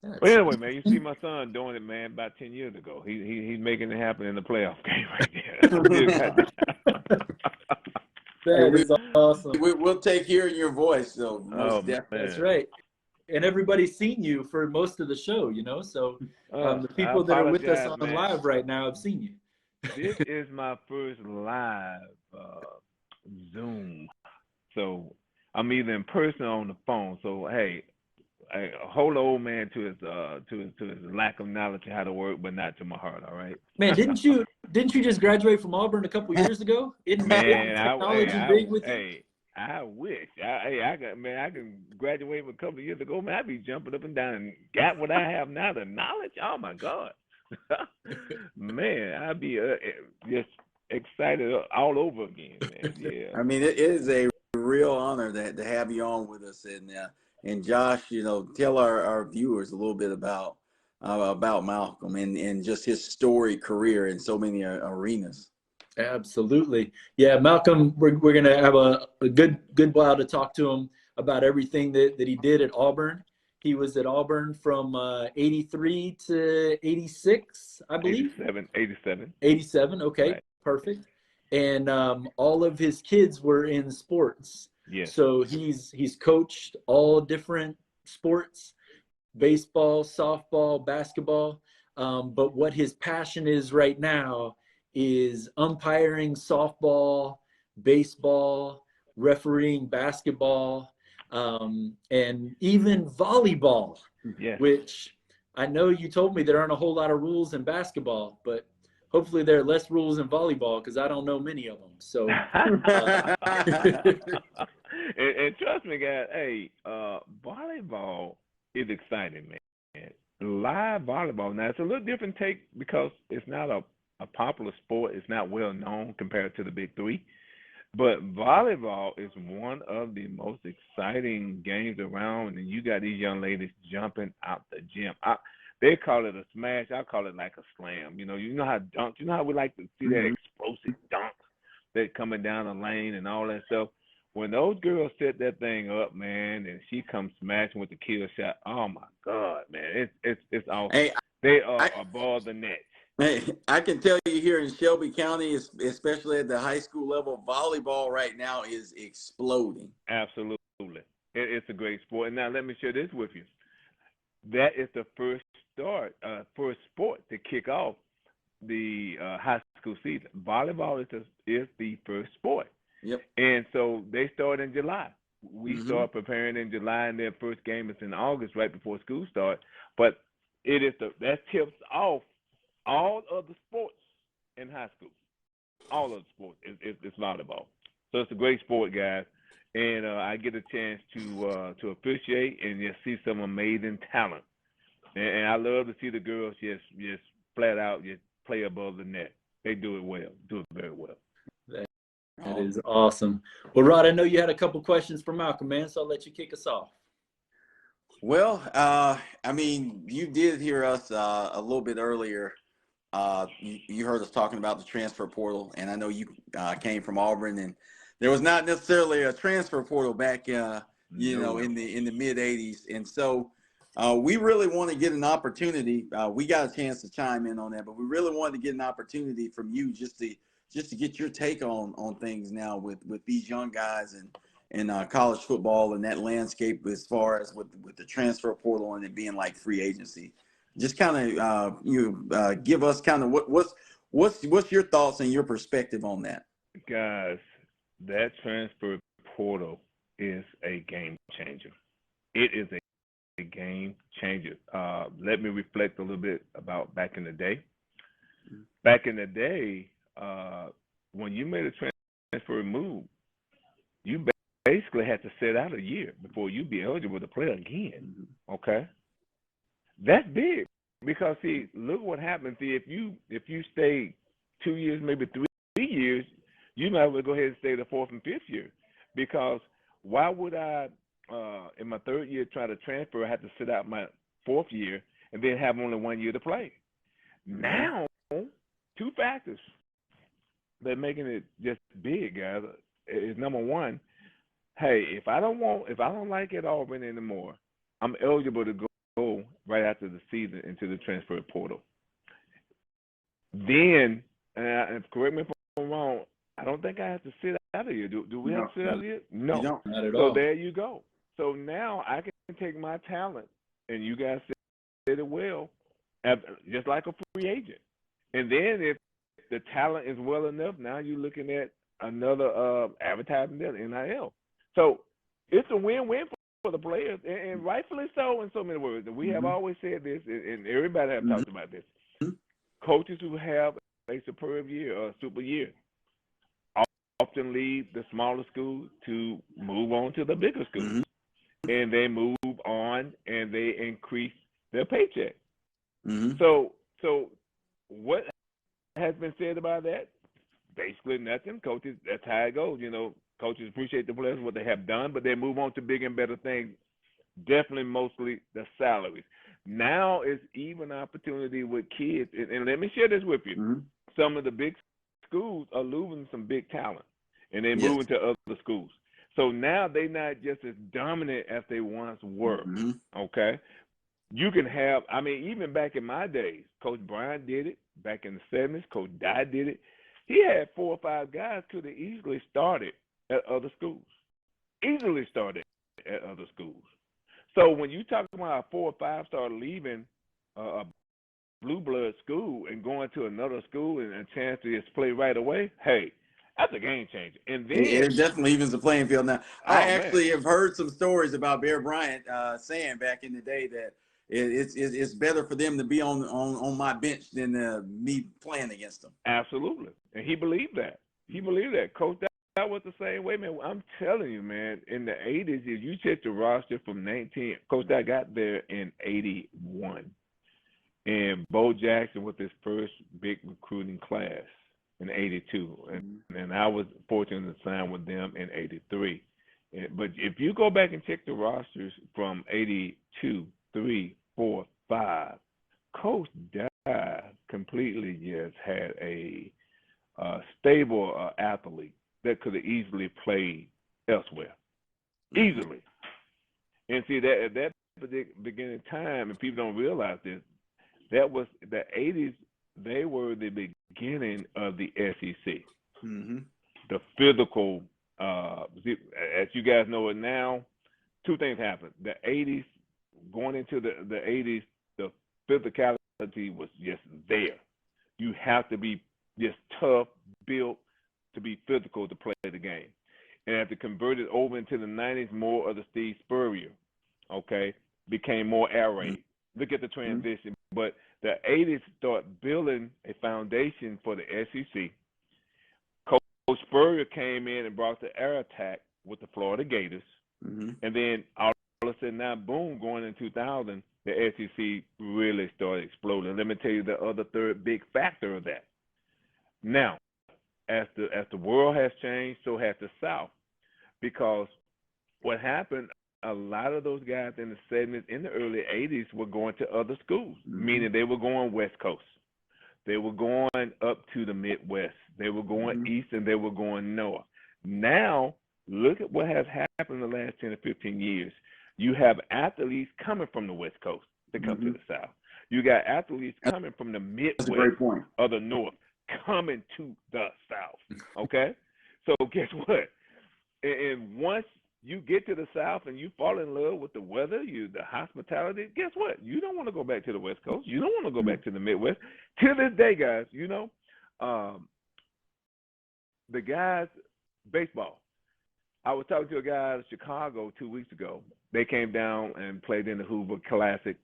but anyway, man, you see my son doing it, man, about 10 years ago. He's making it happen in the playoff game right there. That is awesome. We'll take hearing your voice, though. Most definitely. That's right. And everybody's seen you for most of the show, you know. So the people that are with us on live right now have seen you. This is my first live Zoom. So I'm either in person or on the phone. So hey, I hold the old man to his lack of knowledge of how to work, but not to my heart. All right. Man, didn't you just graduate from Auburn a couple years ago? Isn't technology big with you? Hey, I wish. I can graduate a couple of years ago. Man, I'd be jumping up and down and got what I have now. The knowledge. Oh my God. Man, I'd be just excited all over again, man. Yeah. I mean, it is a real honor to have you on with us, and Josh, tell our viewers a little bit about Malcolm and just his storied career in so many arenas. Absolutely. Yeah, Malcolm, we're going to have a good while to talk to him about everything that he did at Auburn. He was at Auburn from 83 to 86, I believe. 87, okay, right. Perfect. And all of his kids were in sports. Yes. So he's coached all different sports, baseball, softball, basketball. But what his passion is right now is umpiring softball, baseball, refereeing basketball, and even volleyball, yes. Which I know you told me there aren't a whole lot of rules in basketball, but hopefully there are less rules in volleyball because I don't know many of them. So, and trust me, guys, hey, volleyball is exciting, man. Live volleyball. Now, it's a little different take because it's not a popular sport. It's not well known compared to the big three. But volleyball is one of the most exciting games around, and you got these young ladies jumping out the gym. They call it a smash. I call it like a slam. You know how dunk. You know how we like to see that explosive dunk that coming down the lane and all that stuff. When those girls set that thing up, man, and she comes smashing with the kill shot. Oh my God, man, it's awesome. Hey, they are above the net. Hey, I can tell you here in Shelby County, especially at the high school level, volleyball right now is exploding. Absolutely. It's a great sport. And now let me share this with you. That is the first sport to kick off the high school season. Volleyball is the first sport. Yep. And so they start in July. We start preparing in July, and their first game is in August, right before school starts. But that tips off all other sports in high school. All other sports is volleyball. So it's a great sport, guys. And I get a chance to appreciate and just see some amazing talent. And I love to see the girls just flat out just play above the net. They do it well, do it very well. That is awesome. Well, Rod, I know you had a couple questions for Malcolm, man, so I'll let you kick us off. Well, I mean, you did hear us a little bit earlier. You heard us talking about the transfer portal, and I know you came from Auburn, and there was not necessarily a transfer portal back, in the mid '80s, and so we really want to get an opportunity. We got a chance to chime in on that, but we really wanted to get an opportunity from you just to get your take on things now with these young guys and college football and that landscape as far as with the transfer portal and it being like free agency. Just kind of give us kind of what's your thoughts and your perspective on that, guys. That transfer portal is a game changer. It is a game changer. Let me reflect a little bit about back in the day. Back in the day, when you made a transfer move, you basically had to sit out a year before you'd be eligible to play again. Okay, that's big because see, look what happens. See, if you stay 2 years, maybe 3 years, you might as well go ahead and stay the fourth and fifth year, because why would I in my third year try to transfer? I had to sit out my fourth year and then have only 1 year to play. Now, two factors that making it just big, guys, is number one. Hey, if I don't like it Auburn anymore, I'm eligible to go right after the season into the transfer portal. Then, and correct me if I'm wrong, I don't think I have to sit out of here. Do we have to sit out of here? No. You don't. Not at So all. there you go. So now I can take my talent, and you guys said it well, just like a free agent. And then if the talent is well enough, now you're looking at another advertising deal, NIL. So it's a win-win for the players, and rightfully so in so many words. We have always said this, and everybody have talked about this. Coaches who have a superb year or a super year often leave the smaller schools to move on to the bigger schools. And they move on and they increase their paycheck. So what has been said about that? Basically nothing. Coaches, that's how it goes. You know, coaches appreciate the players, what they have done, but they move on to bigger and better things. Definitely mostly the salaries. Now it's even opportunity with kids. And let me share this with you. Some of the big schools are losing some big talent, and they're moving to other schools. So now they're not just as dominant as they once were, okay? You can have, I mean, even back in my days, Coach Bryant did it. Back in the 70s, Coach Dye did it. He had 4 or 5 guys could have easily started at other schools. Easily started at other schools. So when you talk about a 4 or 5 star leaving a blue blood school and going to another school and a chance to just play right away, hey, that's a game changer. And then it definitely evens the playing field. Now, I actually have heard some stories about Bear Bryant saying back in the day that it's better for them to be on my bench than me playing against them. Absolutely, and he believed that. He believed that. Coach That was the same way, man. I'm telling you, man, in the 80s, if you check the roster from 19, Coach, I got there in 81. And Bo Jackson was his first big recruiting class in 82. And I was fortunate to sign with them in 83. But if you go back and check the rosters from 82, 3, 4, 5, Coach Dye completely just had a stable athlete that could have easily played elsewhere. Easily. And see, that at that beginning time, and people don't realize this, that was the 80s, they were the beginning of the SEC. The physical, as you guys know it now, two things happened. The 80s, going into the 80s, the physicality was just there. You have to be just tough, built, to be physical to play the game. And after converted over into the 90s, more of the Steve Spurrier, okay, became more air raid. Look at the transition. But the 80s start building a foundation for the SEC. Coach Spurrier came in and brought the air attack with the Florida Gators. And then all of a sudden now, boom, going in 2000, the SEC really started exploding. Let me tell you the other third big factor of that. Now, as the world has changed, so has the South. Because what happened, a lot of those guys in the 70s, in the early 80s, were going to other schools, meaning they were going West Coast. They were going up to the Midwest. They were going east, and they were going north. Now, look at what has happened in the last 10 or 15 years. You have athletes coming from the West Coast to come to the South. You got athletes coming from the Midwest or the North coming to the South, okay? So guess what? And once you get to the South and you fall in love with the weather, the hospitality, guess what? You don't want to go back to the West Coast. You don't want to go back to the Midwest. To this day, guys, you know, the guys, baseball. I was talking to a guy out of Chicago 2 weeks ago. They came down and played in the Hoover Classic.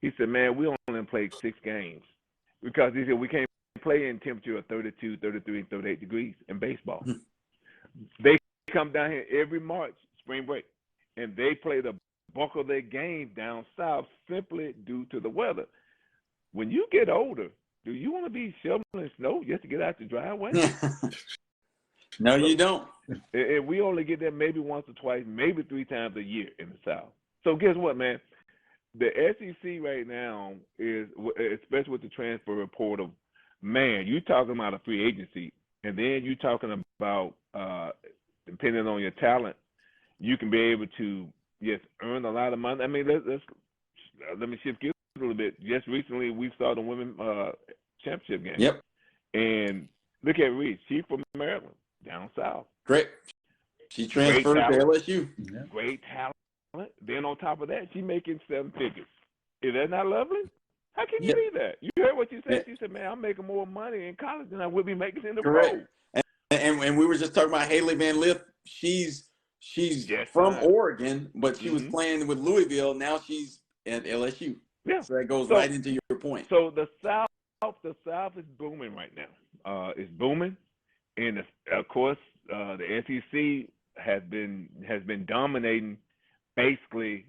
He said, man, we only played 6 games because he said we can't play in temperature of 32, 33, 38 degrees in baseball. They come down here every March, spring break, and they play the bulk of their game down south simply due to the weather. When you get older, do you want to be shoveling snow just to get out the driveway? No, you don't. And we only get there maybe once or twice, maybe 3 times a year in the South. So guess what, man? The SEC right now is, especially with the transfer portal, man, you're talking about a free agency, and then you're talking about, depending on your talent, you can be able to just earn a lot of money. I mean, let me shift gears a little bit. Just recently, we saw the women's championship game. Yep. And look at Reed. She's from Maryland, down south. Great. She transferred to LSU. Yeah. Great talent. Then on top of that, she's making 7 figures. Is that not lovely? How can you be that? You heard what you said. She said, man, I'm making more money in college than I would be making in the pro. And we were just talking about Haley Van Lith. She's from Oregon, but she was playing with Louisville. Now she's at LSU. Yeah. So that goes right into your point. So the South is booming right now. It's booming. And of course, the SEC has been dominating basically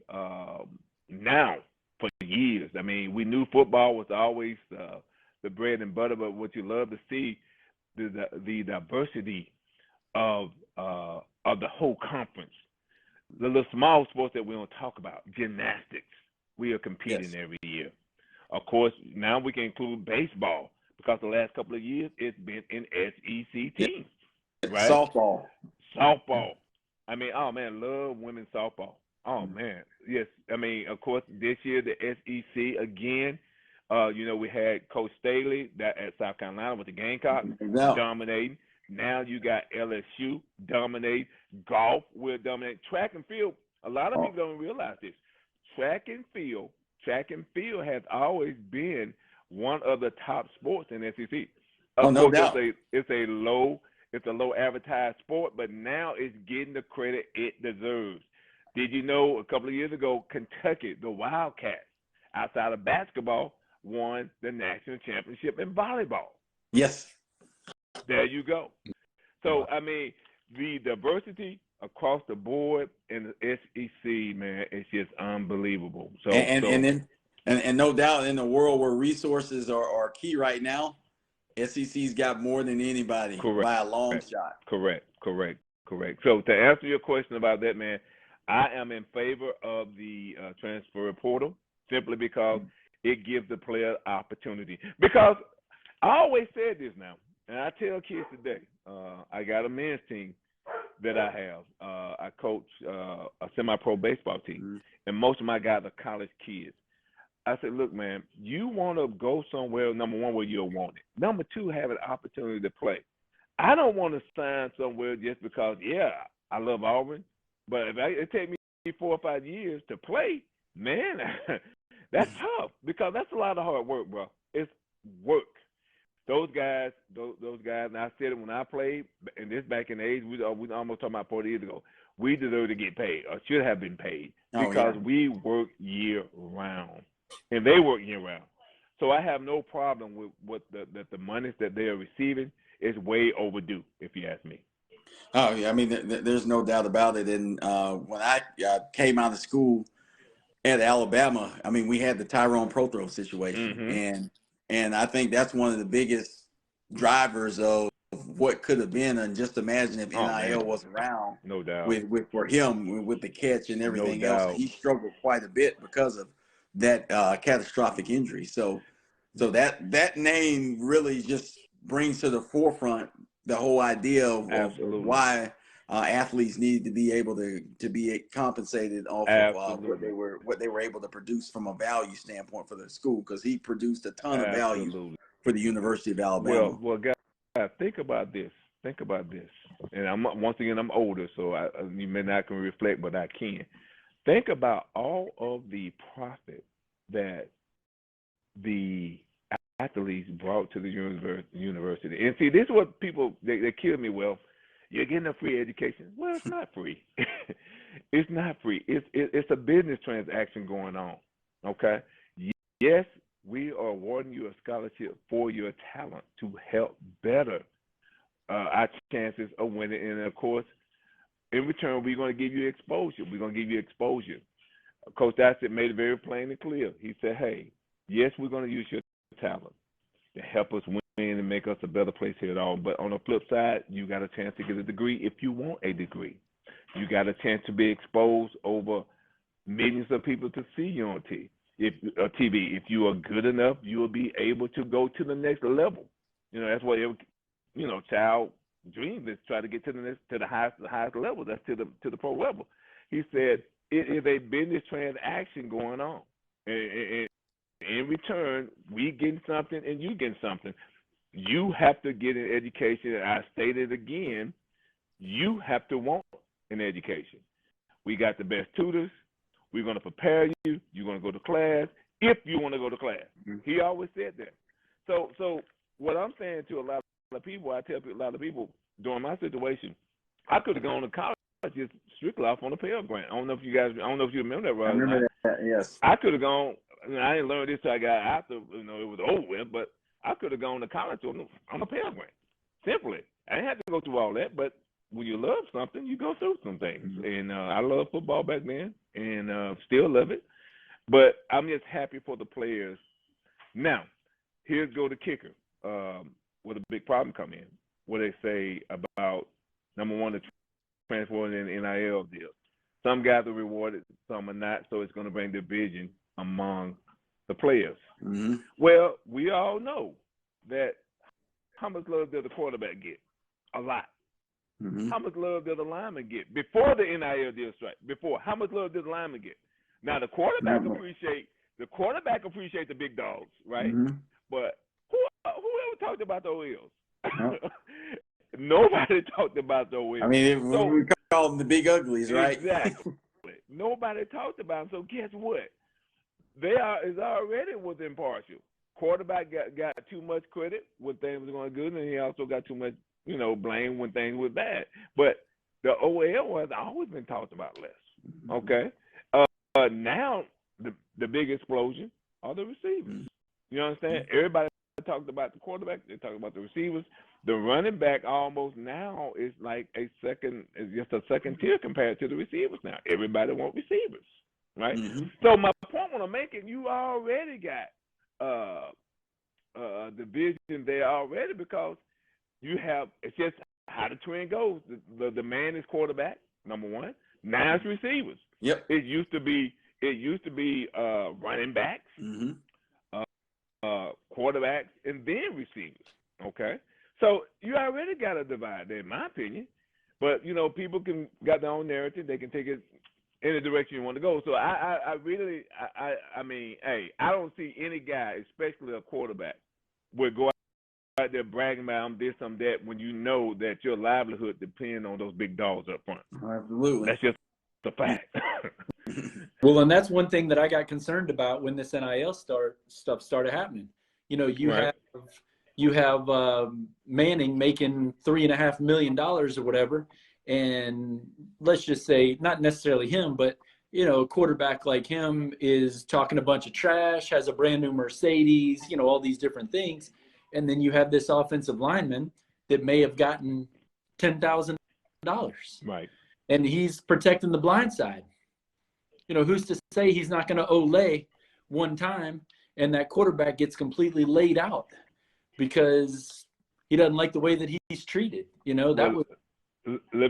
now for years. I mean, we knew football was always the bread and butter, but what you love to see the diversity of the whole conference. The little small sports that we don't talk about, gymnastics, we are competing every year. Of course, now we can include baseball because the last couple of years it's been in SEC teams. Right? Softball. I mean, oh man, love women's softball. Oh man, yes. I mean, of course, this year the SEC again. We had Coach Staley at South Carolina with the Gamecocks dominating. Now you got LSU dominate. Golf will dominate. Track and field. A lot of people don't realize this. Track and field has always been one of the top sports in the SEC. No doubt. It's a low advertised sport, but now it's getting the credit it deserves. Did you know a couple of years ago, Kentucky, the Wildcats, outside of basketball, won the national championship in volleyball? Yes. There you go. So, I mean, the diversity across the board in the SEC, man, it's just unbelievable. So, and no doubt in the world where resources are key right now, SEC's got more than anybody by a long shot. Correct. So to answer your question about that, man, I am in favor of the transfer portal simply because it gives the player opportunity. Because I always said this now, and I tell kids today, I got a men's team that I have. I coach a semi-pro baseball team, and most of my guys are college kids. I said, look, man, you want to go somewhere, number one, where you'll want it. Number two, have an opportunity to play. I don't want to sign somewhere just because, I love Auburn, but if it takes me 4 or 5 years to play, man, that's tough because that's a lot of hard work, bro. It's work. Those guys, and I said it when I played, and this back in the age, we almost talking about 40 years ago, we deserve to get paid or should have been paid because we work year round. And they work year round. So I have no problem with what the monies that they are receiving is way overdue, if you ask me. Oh, yeah. I mean, there's no doubt about it. And when I came out of school at Alabama, I mean, we had the Tyrone Prothro situation. And I think that's one of the biggest drivers of what could have been. And just imagine if NIL was around. No doubt. For him, with the catch and everything else. He struggled quite a bit because of that catastrophic injury. So that name really just brings to the forefront the whole idea of why athletes need to be able to be compensated off of what they were able to produce from a value standpoint for the school, because he produced a ton of value for the University of Alabama. Well, guys, think about this. And I'm older, so you may not can reflect, but I can. Think about all of the profit that the athletes brought to the university. And see, this is what people, they kill me. Well, you're getting a free education. Well, it's not free. It's not free. It's a business transaction going on, okay? Yes, we are awarding you a scholarship for your talent to help better our chances of winning. And of course, in return, we're going to give you exposure. We're going to give you exposure. Coach Dassett made it very plain and clear. He said, hey, yes, we're going to use your talent to help us win and make us a better place here at Auburn. But on the flip side, you got a chance to get a degree if you want a degree. You got a chance to be exposed over millions of people to see you on TV. If you are good enough, you will be able to go to the next level. You know, that's what every, child dreams is try to get to the highest level. That's to the pro level. He said it is a business transaction going on, and in return, we getting something and you getting something. You have to get an education. I stated again, you have to want an education. We got the best tutors. We're going to prepare you. You're going to go to class if you want to go to class. He always said that. So what I'm saying to a lot of people, I tell a lot of people during my situation, I could have gone to college just strictly off on a Pell Grant. I don't know if you remember that, right? I remember that, yes. I could have gone. I didn't learn this till I got after, it was over with, but I could have gone to college on a Pell Grant. Simply. I didn't have to go through all that, but when you love something, you go through some things. And I loved football back then and still love it. But I'm just happy for the players. Now, here's go the kicker, where the big problem come in, where they say about, number one, the transfer and NIL deal. Some guys are rewarded, some are not, so it's going to bring division among the players. Mm-hmm. Well, we all know that how much love does the quarterback get? A lot. Mm-hmm. How much love does the lineman get? Before the NIL deal strike, how much love does the lineman get? Now, the quarterback appreciate the big dogs, right? Mm-hmm. But who ever talked about the OLs? Nobody talked about the OLs. I mean, we call them the big uglies, right? Exactly. Nobody talked about them. So guess what? Is already was impartial. Quarterback got too much credit when things were going good, and he also got too much, blame when things were bad. But the OL has always been talked about less. Okay. Now the big explosion are the receivers. You understand? Everybody talked about the quarterback. They talked about the receivers. The running back almost now is like just a second tier compared to the receivers now. Everybody wants receivers, right? Mm-hmm. So my point when I'm making, you already got a division there already because you have, it's just how the trend goes. The man is quarterback, number one. Now it's receivers. Yep. It used to be running backs, quarterbacks, and then receivers. Okay. So you already got a divide there, in my opinion. But, people got their own narrative. They can take it in the direction you want to go. So I mean, hey, I don't see any guy, especially a quarterback, would go out there bragging about this, that, when you know that your livelihood depends on those big dogs up front. Absolutely. That's just a fact. Well, and that's one thing that I got concerned about when this NIL stuff started happening. You have Manning making $3.5 million or whatever, and let's just say not necessarily him, but a quarterback like him is talking a bunch of trash, has a brand new Mercedes, all these different things, and then you have this offensive lineman that may have gotten $10,000, right? And he's protecting the blind side. Who's to say he's not going to Olay one time and that quarterback gets completely laid out because he doesn't like the way that he's treated. Let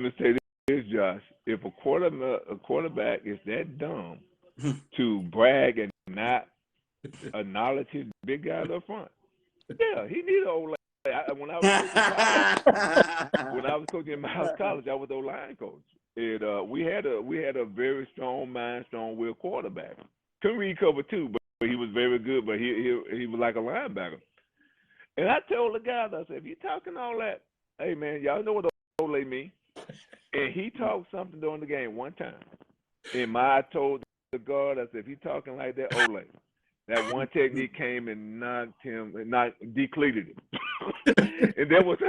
me say this, Josh. If a quarterback is that dumb to brag and not acknowledge his big guys up front, yeah, he need an Olay. When I was coaching in Miles College, I was the O-line coach. And we had a very strong mind, strong will quarterback. Couldn't read cover two, but he was very good. But he was like a linebacker. And I told the guys, I said, if you're talking all that, hey man, y'all know what Olay mean. And he talked something during the game one time. And I told the guard, I said, if you're talking like that, Olay. That one technique came and decleated him. And that was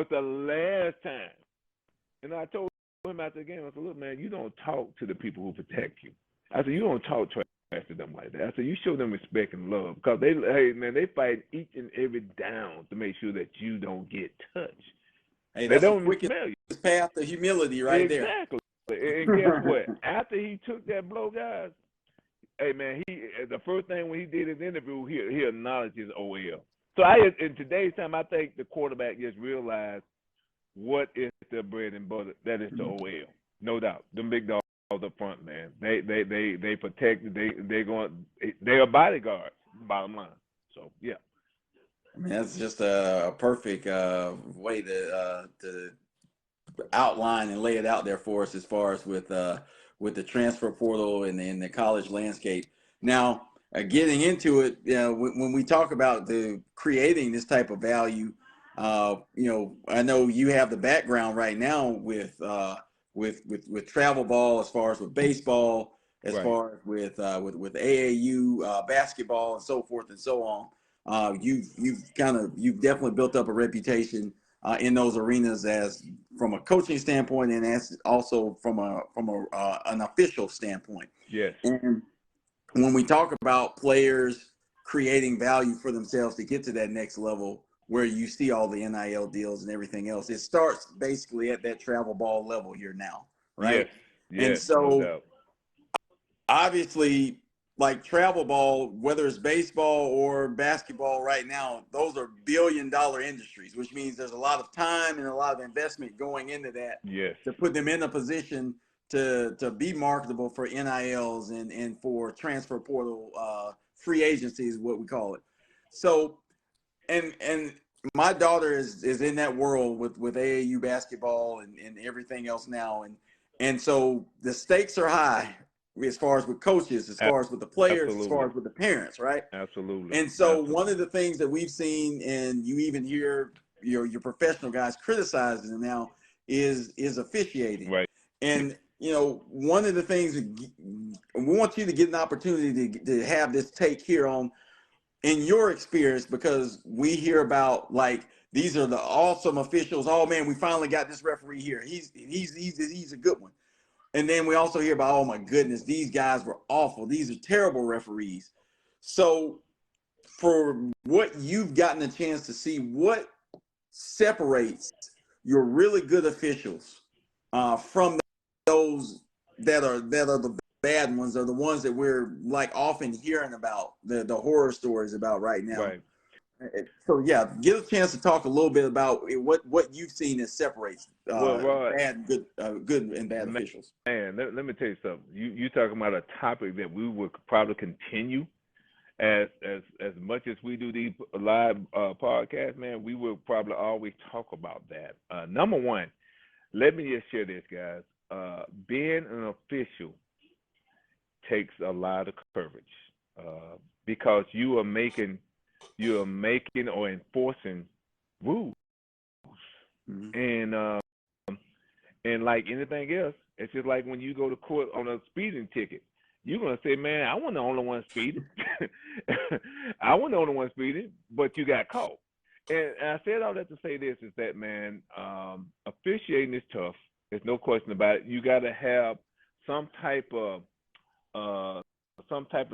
the last time. And I told him after the game, I said, look, man, you don't talk to the people who protect you. I said, you don't talk trash to them like that. I said, you show them respect and love because they fight each and every down to make sure that you don't get touched. Hey, They that's the don't even quickest smell you. path to humility right there. Exactly. And guess what? After he took that blow, guys, hey man, the first thing when he did his interview, he acknowledged his OL. So in today's time, I think the quarterback just realized what is the bread and butter. That is the OL, no doubt. Them big dogs up front, man. They protect. They're bodyguards. Bottom line. So yeah. I mean, that's just a perfect way to outline and lay it out there for us as far as with the transfer portal and the college landscape. Now, getting into it, when we talk about the creating this type of value, I know you have the background right now with travel ball, as far as with baseball, as Right. far as with AAU basketball and so forth and so on. You've definitely built up a reputation in those arenas as from a coaching standpoint and as also from an official standpoint. Yes. And when we talk about players creating value for themselves to get to that next level where you see all the NIL deals and everything else, it starts basically at that travel ball level here now, right? Yes. And so no doubt. obviously, like travel ball, whether it's baseball or basketball right now, those are billion-dollar industries, which means there's a lot of time and a lot of investment going into that to put them in a position to be marketable for NILs and for transfer portal free agency is what we call it. So, and my daughter is in that world with AAU basketball and everything else now, and so the stakes are high as far as with coaches, as far as with the players, as far as with the parents, right? Absolutely. And so one of the things that we've seen, and you even hear your professional guys criticizing them now, is officiating. Right. And one of the things we want you to get an opportunity to have this take here on in your experience, because we hear about like these are the awesome officials. Oh man, we finally got this referee here. He's a good one. And then we also hear about, oh my goodness, these guys were awful. These are terrible referees. So for what you've gotten a chance to see, what separates your really good officials from those that are the bad ones, or the ones that we're like often hearing about, the horror stories about right now? Right. So yeah, get a chance to talk a little bit about what you've seen that separates bad, good and bad officials. Man, let me tell you something. You talking about a topic that we will probably continue as much as we do these live podcasts. Man, we will probably always talk about that. Number one, let me just share this, guys. Being an official takes a lot of courage because you are making or enforcing rules. Mm-hmm. And like anything else, it's just like when you go to court on a speeding ticket. You're going to say, man, I wasn't the only one speeding. I wasn't the only one speeding, but you got caught. And I said all that to say this is that, man, officiating is tough. There's no question about it. You got to have some type of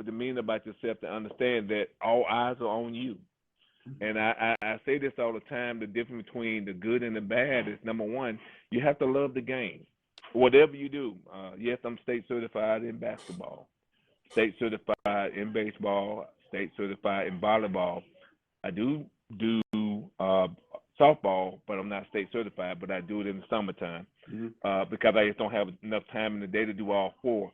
demeanor about yourself to understand that all eyes are on you. And I say this all the time, the difference between the good and the bad is, number one, you have to love the game. Whatever you do. Yes, I'm state certified in basketball, state certified in baseball, state certified in volleyball. I do softball, but I'm not state certified, but I do it in the summertime because I just don't have enough time in the day to do all four.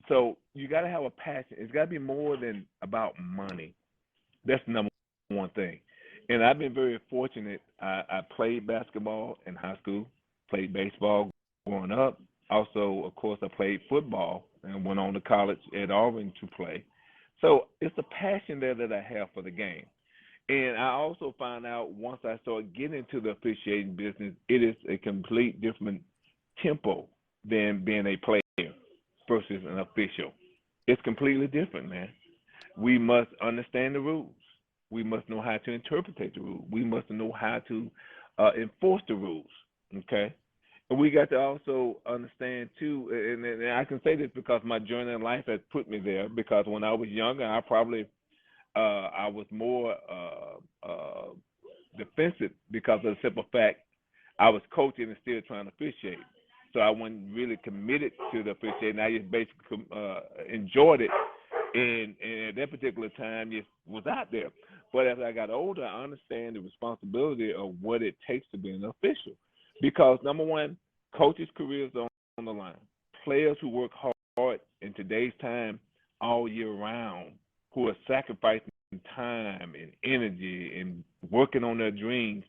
So you got to have a passion. It's got to be more than about money. That's the number one thing. And I've been very fortunate. I played basketball in high school, played baseball growing up. Also, of course, I played football and went on to college at Auburn to play. So it's a passion there that I have for the game. And I also found out once I started getting into the officiating business, it is a complete different tempo than being a player versus an official. It's completely different, man. We must understand the rules. We must know how to interpret the rules. We must know how to enforce the rules, okay? we got to also understand too, and I can say this because my journey in life has put me there. Because when I was younger, I was more defensive because of the simple fact I was coaching and still trying to officiate. So I wasn't really committed to the officiating. I just basically enjoyed it, and at that particular time, just was out there. But as I got older, I understand the responsibility of what it takes to be an official. Because number one, coaches' careers are on the line. Players who work hard in today's time all year round, who are sacrificing time and energy and working on their dreams,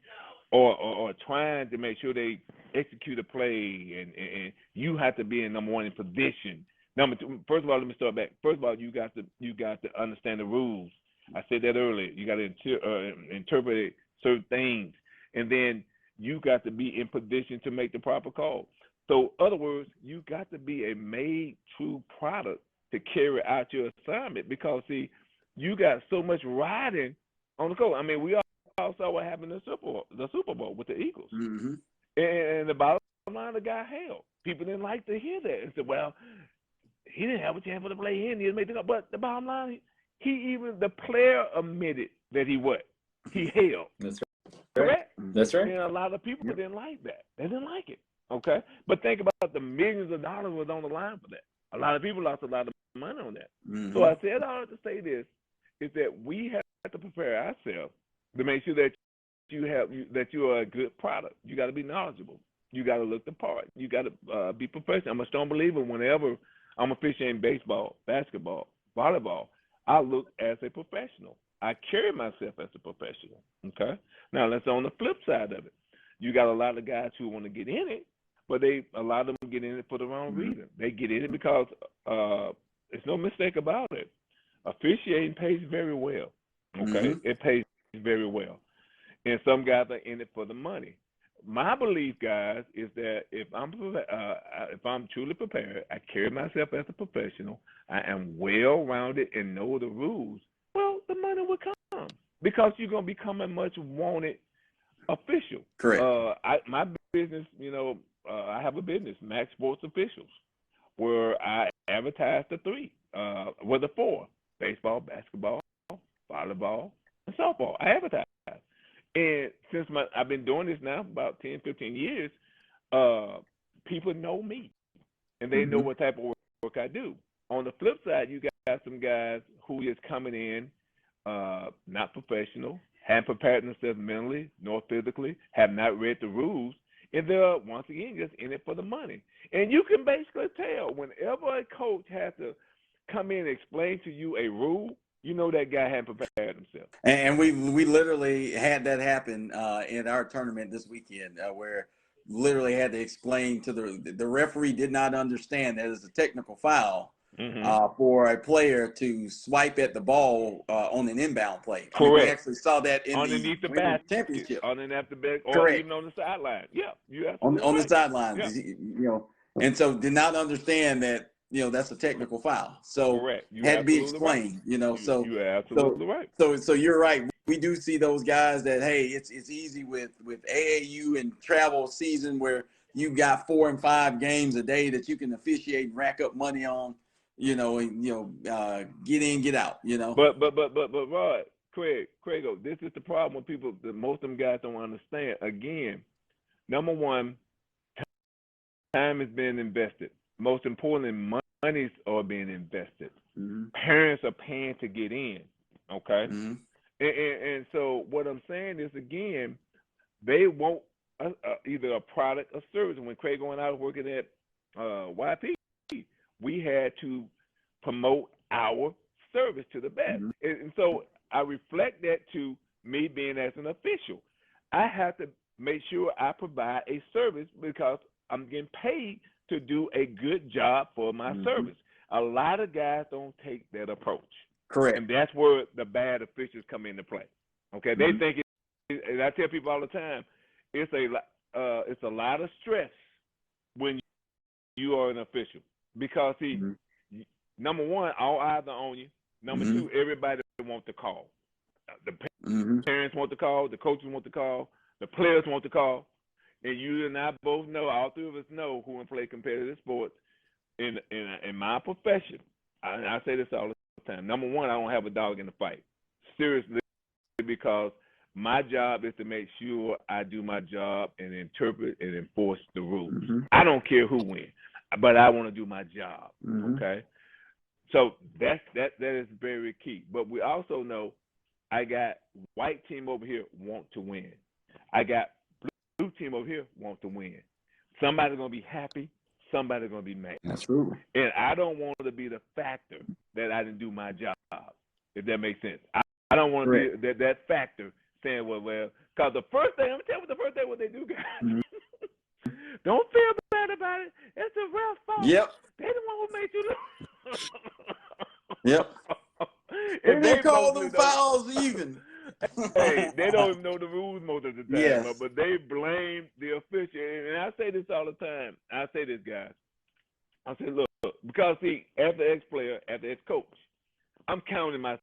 or trying to make sure they execute a play, and you have to be in number one in position. Number two, first of all, let me start back. First of all, you got to understand the rules. I said that earlier. You got to interpret certain things, and then you got to be in position to make the proper call. So, in other words, you got to be a made true product to carry out your assignment. Because see, you got so much riding on the coach. I mean, we all saw what happened in the Super Bowl with the Eagles, and the bottom line, the guy held. People didn't like to hear that and said, "Well, he didn't have a chance for the play in. He didn't make the." But the bottom line, the player admitted that he held. That's Correct. That's right. And a lot of people didn't like that. They didn't like it. Okay, but think about the millions of dollars was on the line for that. A lot of people lost a lot of money on that. So I said all to say this is that we have to prepare ourselves to make sure that you are a good product. You got to be knowledgeable. You got to look the part. You got to be professional. I'm a strong believer. Whenever I'm officiating baseball, basketball, volleyball, I look as a professional. I carry myself as a professional. Okay. Now let's on the flip side of it. You got a lot of guys who want to get in it, but a lot of them get in it for the wrong reason. They get in it because there's no mistake about it. Officiating pays very well. Okay, it pays very well, and some guys are in it for the money. My belief, guys, is that if I'm truly prepared, I carry myself as a professional, I am well-rounded and know the rules. Well, the money will come because you're gonna become a much wanted official. Correct. My business, I have a business, Max Sports Officials, where I advertise the the four: baseball, basketball, volleyball, and softball. I advertise. And since I've been doing this now for about 10, 15 years, people know me, and they know what type of work I do. On the flip side, you got some guys who is coming in not professional, haven't prepared themselves mentally nor physically, have not read the rules, and they're, once again, just in it for the money. And you can basically tell whenever a coach has to come in and explain to you a rule, you know that guy hadn't prepared himself. And we literally had that happen in our tournament this weekend where literally had to explain to the referee did not understand that it's a technical foul for a player to swipe at the ball on an inbound play. Correct. We actually saw that in underneath the basket, championship, underneath the back, or Correct. even on the sideline. Yeah, you on the sidelines. Yeah. And so did not understand that that's a technical foul. So correct. You had to be Right. explained. You're absolutely right. So you're right. We do see those guys that it's easy with AAU and travel season where you got 4 and 5 games a day that you can officiate and rack up money on. Get in, get out. But Rod, Craigo, this is the problem with people that most of them guys don't understand. Again, number one, time is being invested. Most importantly, monies are being invested. Parents are paying to get in. Okay. And so what I'm saying is, again, they want either a product or service. When Craigo and I was working at YP, we had to promote our service to the best. And so I reflect that to me being as an official. I have to make sure I provide a service because I'm getting paid to do a good job for my service. A lot of guys don't take that approach. Correct. And that's where the bad officials come into play. Okay, they think and I tell people all the time, it's a lot of stress when you are an official because number one, all eyes are on you. Number two, everybody wants to call. The parents want to call, the coaches want to call, the players want to call, and you and I both know, all three of us know who play competitive sports in my profession. I say this all the time. Number one, I don't have a dog in the fight. Seriously, because my job is to make sure I do my job and interpret and enforce the rules. Mm-hmm. I don't care who wins, but I want to do my job. Mm-hmm. Okay, so that is very key. But we also know I got white team over here want to win. I got blue team over here want to win. Somebody's gonna be happy. Somebody's gonna be mad. That's true. And I don't want to be the factor that I didn't do my job. If that makes sense. I don't want to be that factor saying, well, because the first thing, I'm going to tell you what the first thing what they do, guys. Mm-hmm. Don't feel bad about it. It's a ref fault. Yep. They the one who made you lose. Yep. If they call them fouls even. Hey, they don't even know the rules most of the time. Yes. But they blame the official. And I say this all the time. I say this, guys. I say, look, because, see, as the ex-player, as the ex-coach, I'm counting myself.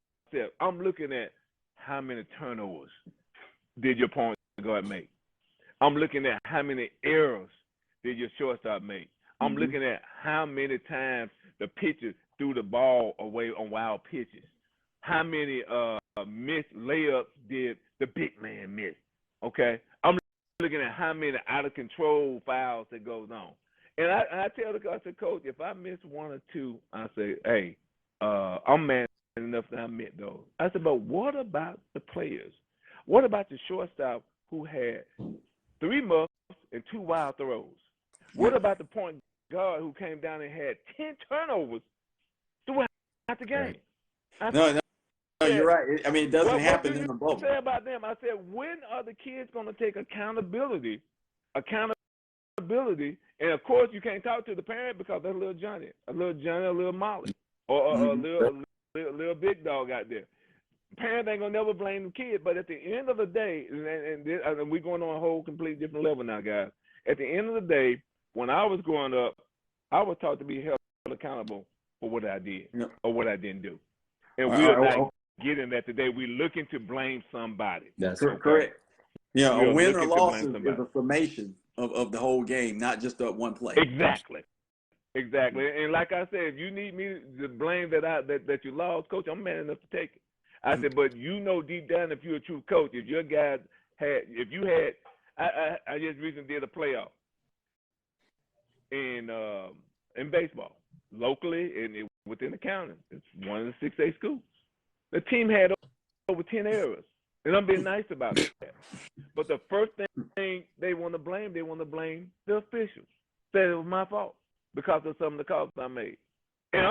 I'm looking at how many turnovers did your point guard make. I'm looking at how many errors did your shortstop make. I'm Mm-hmm. looking at how many times the pitcher threw the ball away on wild pitches. How many missed layups did the big man miss? Okay? I'm looking at how many out-of-control fouls that goes on. And I tell the coach, I said, Coach, if I miss one or two, I say, hey, I'm man enough to admit those. I said, but what about the players? What about the shortstop who had 3 muffs and 2 wild throws? What about the point guard who came down and had 10 turnovers throughout the game? Right. No, you're right. I mean, it doesn't happen in the bubble. What say about them? I said, when are the kids going to take accountability? And, of course, you can't talk to the parent because that's a little Johnny, a little Molly, or a little big dog out there. Parents ain't gonna never blame the kid, but at the end of the day, and we're going on a whole completely different level now, guys. At the end of the day, when I was growing up, I was taught to be held accountable for what I did or what I didn't do, and we are not getting that today. We're looking to blame somebody. That's correct. Yeah, a win or loss is a summation of the whole game, not just that one play. Exactly. And like I said, if you need me to blame that you lost, Coach, I'm man enough to take it. I said, but you know deep down, if you're a true coach, if your guy I just recently did a playoff in baseball, locally and within the county. It's one of the 6A schools. The team had over 10 errors, and I'm being nice about that. But the first thing they want to blame the officials. Said it was my fault because of some of the calls I made. And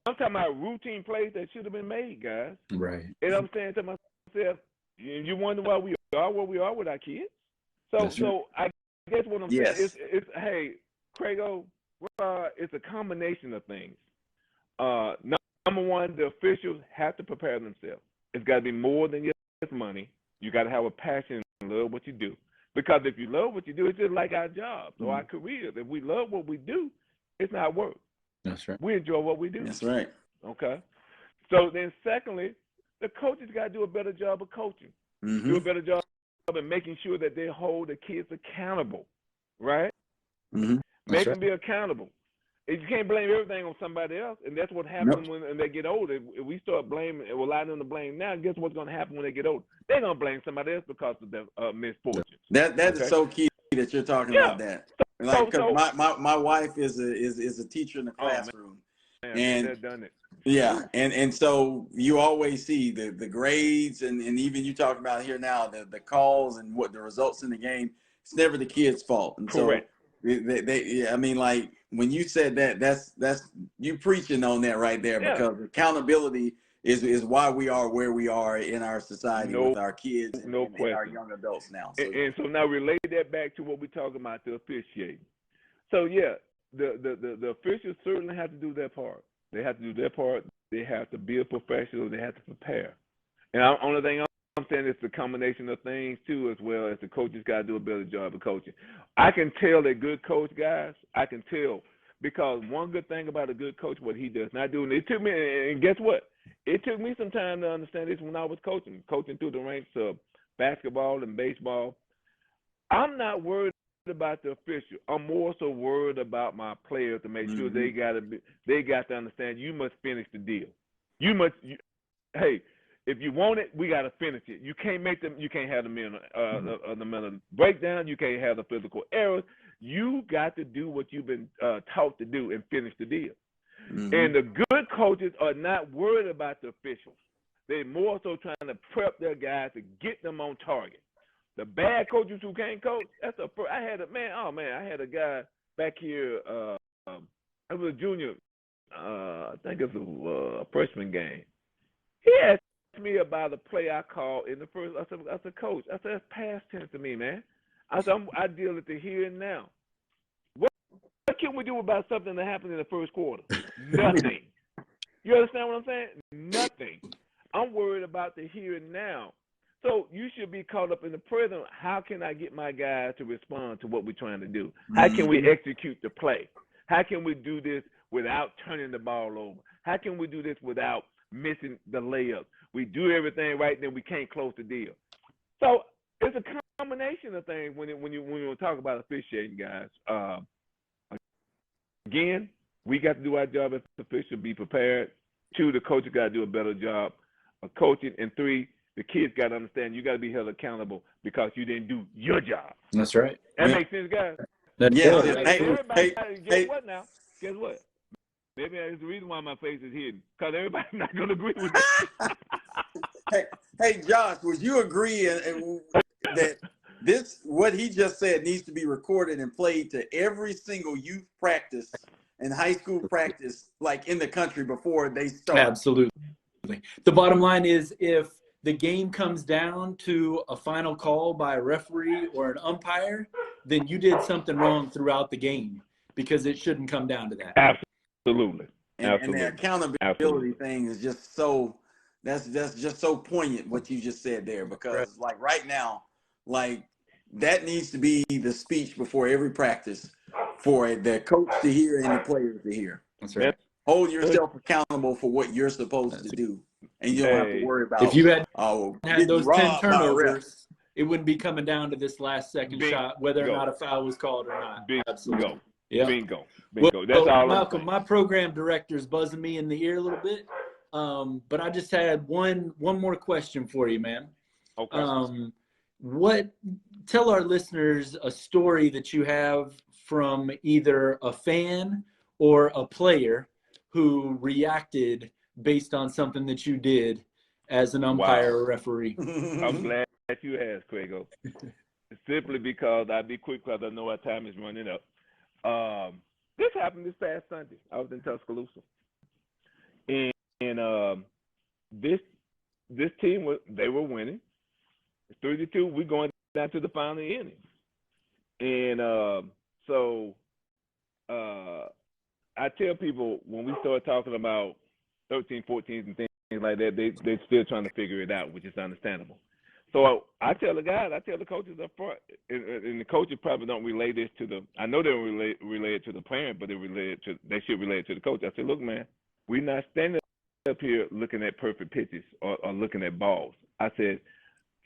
I'm talking about routine plays that should have been made, guys. Right. And I'm saying to myself, you wonder why we are where we are with our kids? So I guess what I'm saying is, hey, Craigo, it's a combination of things. Number one, the officials have to prepare themselves. It's got to be more than just money. You got to have a passion and love what you do. Because if you love what you do, it's just like our jobs or our careers. If we love what we do, it's not work. That's right. We enjoy what we do. That's right. Okay. So then secondly, the coaches got to do a better job of coaching. Mm-hmm. Do a better job of making sure that they hold the kids accountable, right? Mm-hmm. Make them be accountable. You can't blame everything on somebody else, and that's what happens when they get older. If we start blaming and allow them to blame now, guess what's going to happen when they get older? They're going to blame somebody else because of their misfortunes. That is so key that you're talking about that. Like, because my wife is a teacher in the classroom, and done it. Yeah, and so you always see the grades and even you talk about here now the calls and what the results in the game. It's never the kid's fault. And correct. So I mean, like when you said that's you preaching on that right there, because accountability is why we are where we are in our society with our kids and our young adults now. So, and so now relate that back to what we're talking about, the officiating. So the officials certainly have to do their part. They have to do their part. They have to be a professional. They have to prepare. And the only thing I'm saying is the combination of things, too, as well as the coaches got to do a better job of coaching. I can tell they're good coach, guys. I can tell. Because one good thing about a good coach, what he does not do, and it took me, and guess what? It took me some time to understand this when I was coaching through the ranks of basketball and baseball. I'm not worried about the official. I'm more so worried about my players to make sure they got to understand you must finish the deal. Hey, if you want it, we got to finish it. You can't have the mental breakdown. You can't have the physical errors. You got to do what you've been taught to do and finish the deal. And the good coaches are not worried about the officials. They're more so trying to prep their guys to get them on target. The bad coaches who can't coach, I had a guy back here, I was a junior, I think it's a freshman game. He asked me about a play I called in the first. I said, Coach, that's past tense to me, man. I said, I deal with the here and now. What can we do about something that happened in the first quarter? Nothing. You understand what I'm saying? Nothing. I'm worried about the here and now. So you should be caught up in the present. How can I get my guys to respond to what we're trying to do? How can we execute the play? How can we do this without turning the ball over? How can we do this without missing the layup? We do everything right, then we can't close the deal. So it's a combination of things when you talk about officiating, guys. Again, we got to do our job as officials, be prepared. 2, the coach got to do a better job of coaching. And 3, the kids got to understand you got to be held accountable because you didn't do your job. That's right. That makes sense, guys? Guess what now? Guess what? Maybe that's the reason why my face is hidden, because everybody's not going to agree with me. hey, Josh, would you agree that what he just said needs to be recorded and played to every single youth practice and high school practice, like in the country before they start? Absolutely. The bottom line is, if the game comes down to a final call by a referee or an umpire, then you did something wrong throughout the game, because it shouldn't come down to that. Absolutely. And the accountability thing is just so that's just so poignant what you just said there, because like right now, like that needs to be the speech before every practice for the coach to hear and the players to hear. That's right. Hold yourself accountable for what you're supposed to do, and you don't have to worry about if you had those 10 turnovers. It wouldn't be coming down to this last second shot, whether or not a foul was called or not. Absolutely. Yeah. Bingo. That's all. Malcolm, my program director is buzzing me in the ear a little bit, but I just had one more question for you, man. Okay. Tell our listeners a story that you have from either a fan or a player who reacted based on something that you did as an umpire or referee. I'm glad you asked, Craig. Simply because I'd be quick, because I know our time is running up. This happened this past Sunday. I was in Tuscaloosa, and this team they were winning. It's 3-2. We're going down to the final inning, and so I tell people when we start talking about 13, 14s and things like that, they're still trying to figure it out, which is understandable. So I tell the guys, I tell the coaches up front, and the coaches probably don't relay this to I know they don't relay it to the parent, but they should relay it to the coach. I said, look, man, we're not standing up here looking at perfect pitches or looking at balls. I said,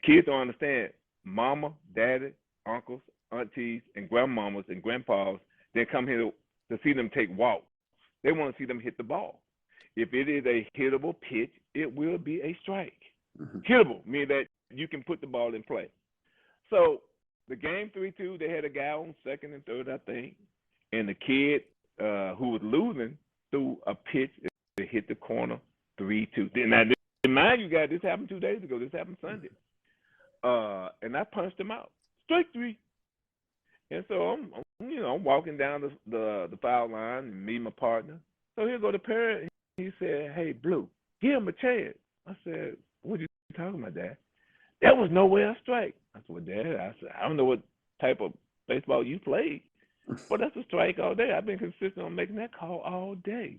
kids don't understand. Mama, daddy, uncles, aunties, and grandmamas and grandpas, they come here to see them take walks. They want to see them hit the ball. If it is a hittable pitch, it will be a strike. Hittable, meaning that you can put the ball in play. So the game 3-2, they had a guy on second and third, I think, and the kid who was losing threw a pitch that hit the corner 3-2. Now, mind you guys, this happened 2 days ago. This happened Sunday. And I punched him out. Strike 3. And so I'm walking down the foul line and meet my partner. So here go the parent. He said, hey, Blue, give him a chance. I said, what are you talking about, Dad? That was nowhere a strike. I said, well, Dad, I don't know what type of baseball you played, but that's a strike all day. I've been consistent on making that call all day.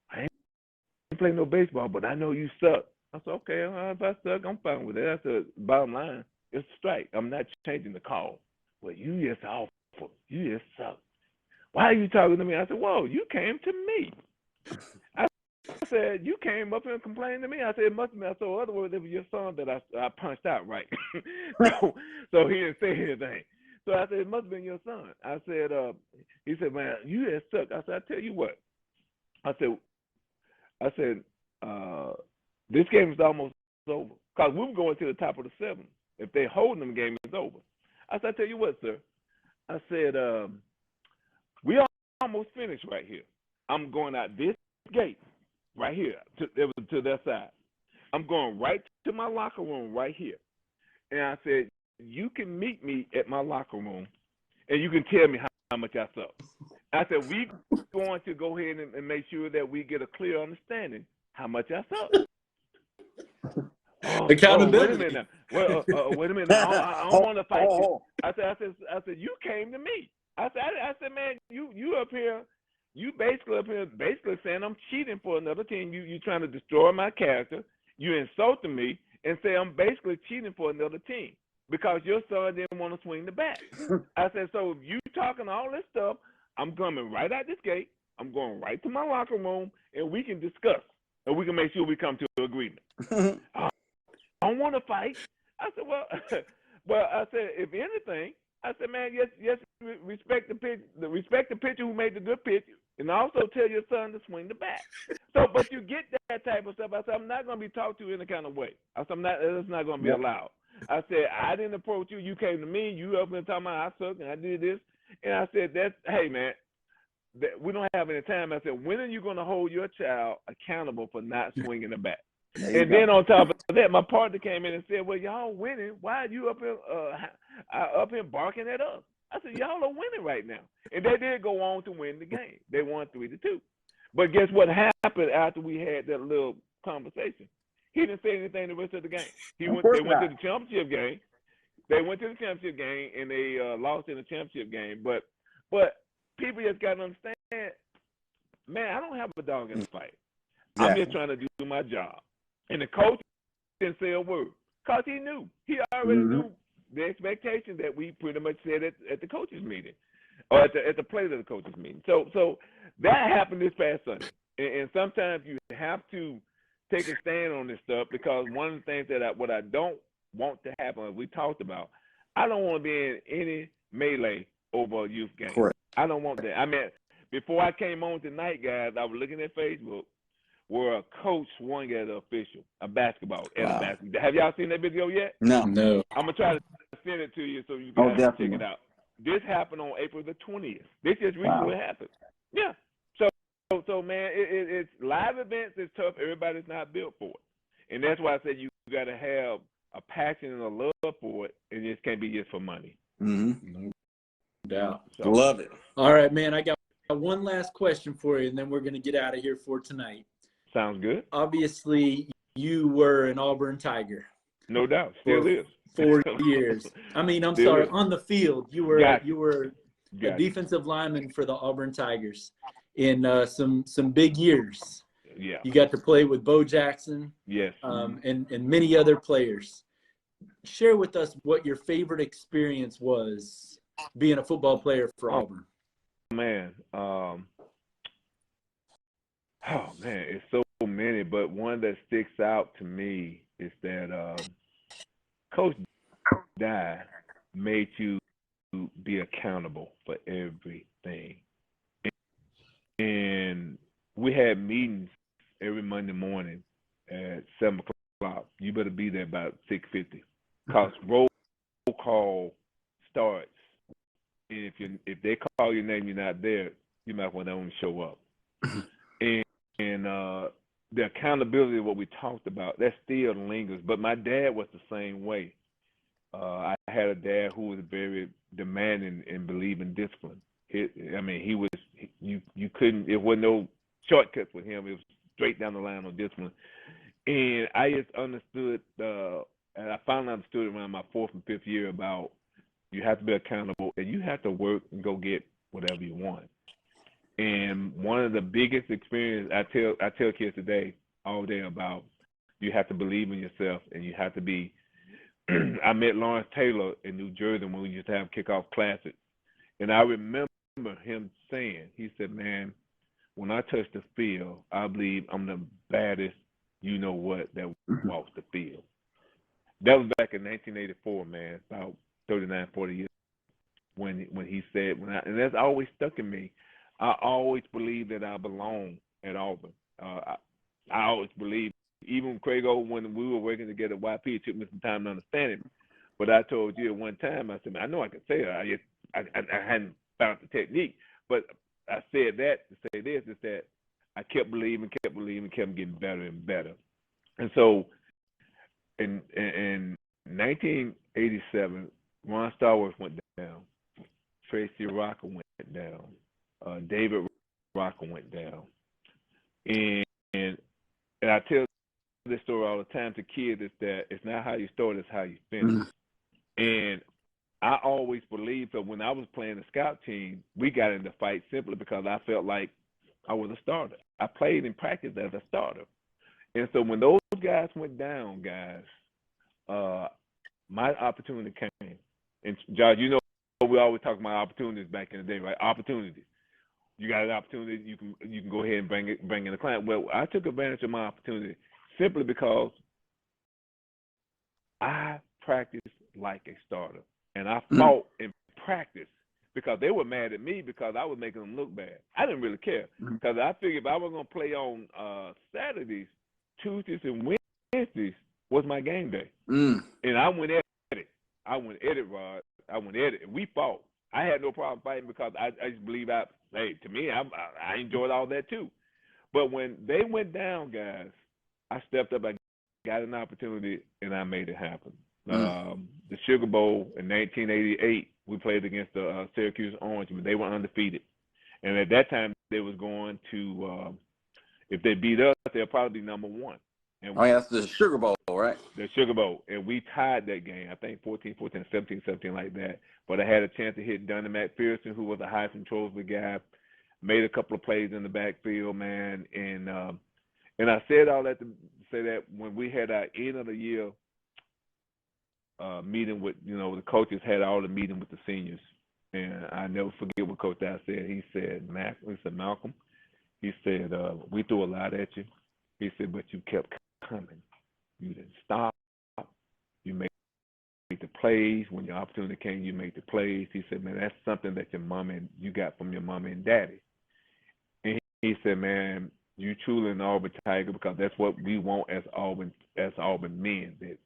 I ain't playing no baseball, but I know you suck. I said, okay, if I suck, I'm fine with it. That's the bottom line. It's a strike. I'm not changing the call. Well, you just awful. You just suck. Why are you talking to me? I said, whoa, you came to me. I said, you came up here and complained to me. I said, it must have been. So, in other words, it was your son that I punched out, right? so he didn't say anything. So I said, it must have been your son. I said, he said, man, you had suck. I said, I tell you what. I said, this game is almost over. Because we were going to the top of the seventh. If they hold them, the game is over. I said, I tell you what, sir. I said, we are almost finished right here. I'm going out this gate right here to that side. I'm going right to my locker room right here. And I said, you can meet me at my locker room, and you can tell me how much I suck. I said, we're going to go ahead and make sure that we get a clear understanding how much I suck. Accountability. Wait a minute now. Well, wait a minute. I don't want to fight you. I said, you came to me. I said, man, you up here, you basically up here saying I'm cheating for another team. You trying to destroy my character. You insulting me and say I'm basically cheating for another team because your son didn't want to swing the bat. I said, so if you talking all this stuff, I'm coming right out this gate. I'm going right to my locker room, and we can discuss, and we can make sure we come to an agreement. I don't want to fight. I said, well, I said, if anything, I said, man, yes, respect the pitcher who made the good pitch, and also tell your son to swing the bat. So, but you get that type of stuff. I said, I'm not going to be talked to in any kind of way. I said, it's not going to be allowed. I said, I didn't approach you. You came to me. You up and talking about I suck and I did this. And I said, hey, man, we don't have any time. I said, when are you going to hold your child accountable for not swinging the bat? And then on top of that, my partner came in and said, well, y'all winning. Why are you up here barking at us? I said, y'all are winning right now. And they did go on to win the game. They won 3-2. But guess what happened after we had that little conversation? He didn't say anything the rest of the game. They went to the championship game. They went to the championship game, and they lost in the championship game. But people just got to understand, man, I don't have a dog in the fight. Exactly. I'm just trying to do my job. And the coach didn't say a word because he knew. He already knew the expectation that we pretty much said at the coaches' meeting or at the play of the coaches' meeting. So that happened this past Sunday. And sometimes you have to take a stand on this stuff because one of the things that what I don't want to happen, as we talked about, I don't want to be in any melee over a youth game. Correct. I don't want that. I mean, before I came on tonight, guys, I was looking at Facebook where a coach swung at an official, a basketball. Have y'all seen that video yet? No. I'm going to try to send it to you so you guys can check it out. This happened on April the 20th. This just recently happened. Yeah. So man, it's live events is tough. Everybody's not built for it. And that's why I said you got to have a passion and a love for it, and it can't be just for money. Mm-hmm. No doubt. So, love it. All right, man, I got one last question for you, and then we're going to get out of here for tonight. Sounds good. Obviously, you were an Auburn Tiger. No doubt. Still is. 4 years. I mean, I'm sorry, on the field, you were a defensive lineman for the Auburn Tigers in some big years. Yeah. You got to play with Bo Jackson. Yes. And many other players. Share with us what your favorite experience was being a football player for Auburn. Man, it's so many, but one that sticks out to me is that Coach Dye made you be accountable for everything. And we had meetings every Monday morning at 7 o'clock. You better be there about 6:50 because roll call starts. And if they call your name, you're not there, you might want to only show up. and the accountability of what we talked about, that still lingers. But my dad was the same way. I had a dad who was very demanding and believed in discipline. You couldn't, it wasn't no shortcuts with him. It was straight down the line on discipline. And I just understood, and I finally understood around my 4th and 5th year about you have to be accountable and you have to work and go get whatever you want. And one of the biggest experiences I tell kids today, all day about, you have to believe in yourself and you have to be. I met Lawrence Taylor in New Jersey when we used to have kickoff classes. And I remember him saying, he said, man, when I touch the field, I believe I'm the baddest, you know what, that walks the field. That was back in 1984, man, about 39, 40 years when he said and that's always stuck in me. I always believed that I belong at Auburn. I always believed, even Craig-O, when we were working together at YP, it took me some time to understand it. But I told you at one time, I said, man, I know I can say it. I hadn't found the technique. But I said that to say this, is that I kept believing, kept getting better and better. And so in 1987, Ron Starworth went down. Tracy Rocker went down. David Rocker went down. And I tell this story all the time to kids, is that it's not how you start, it's how you finish. And I always believed that when I was playing the scout team, we got into fights simply because I felt like I was a starter. I played in practice as a starter. And so when those guys went down, my opportunity came. And Josh, you know, we always talk about opportunities back in the day, right? Opportunities. You got an opportunity, you can go ahead and bring in a client. Well, I took advantage of my opportunity simply because I practiced like a starter. And I fought in practice because they were mad at me because I was making them look bad. I didn't really care because I figured if I was going to play on Saturdays, Tuesdays, and Wednesdays was my game day. And I went at it. Rod. I went at it. And we fought. I had no problem fighting because I just believe to me, I enjoyed all that too. But when they went down, guys, I stepped up. I got an opportunity, and I made it happen. The Sugar Bowl in 1988, we played against the Syracuse Orangemen. They were undefeated. And at that time, they was going to, if they beat us, they'll probably be number one. And that's the Sugar Bowl, right? The Sugar Bowl. And we tied that game, I think 14, 17 like that. But I had a chance to hit Dunny McPherson, who was a Heisman Trophy guy, made a couple of plays in the backfield, man. And I said all that to say that when we had our end of the year meeting with, the coaches had all the meeting with the seniors. And I never forget what Coach Dye said. He said, Malcolm, he said, we threw a lot at you. He said, but you kept coming. You didn't stop. You made the plays. When your opportunity came, you made the plays. He said, man, that's something that you got from your mama and daddy. And he said, man, you truly an Auburn Tiger, because that's what we want as Auburn men. That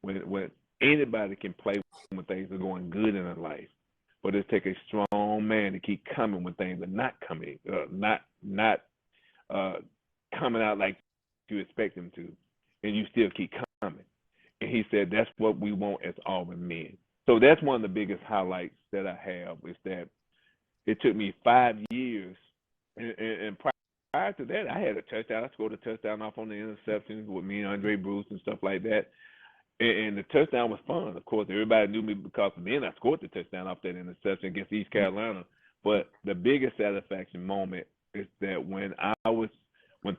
when anybody can play when things are going good in their life, but it takes a strong man to keep coming when things are not coming, not coming out like you expect them to, and you still keep coming. And he said that's what we want as Auburn men. So that's one of the biggest highlights that I have, is that it took me 5 years, and prior to that, I had a touchdown. I scored a touchdown off on the interceptions with me and Andre Bruce and stuff like that. And the touchdown was fun. Of course, everybody knew me because then I scored the touchdown off that interception against East Carolina. But the biggest satisfaction moment is that when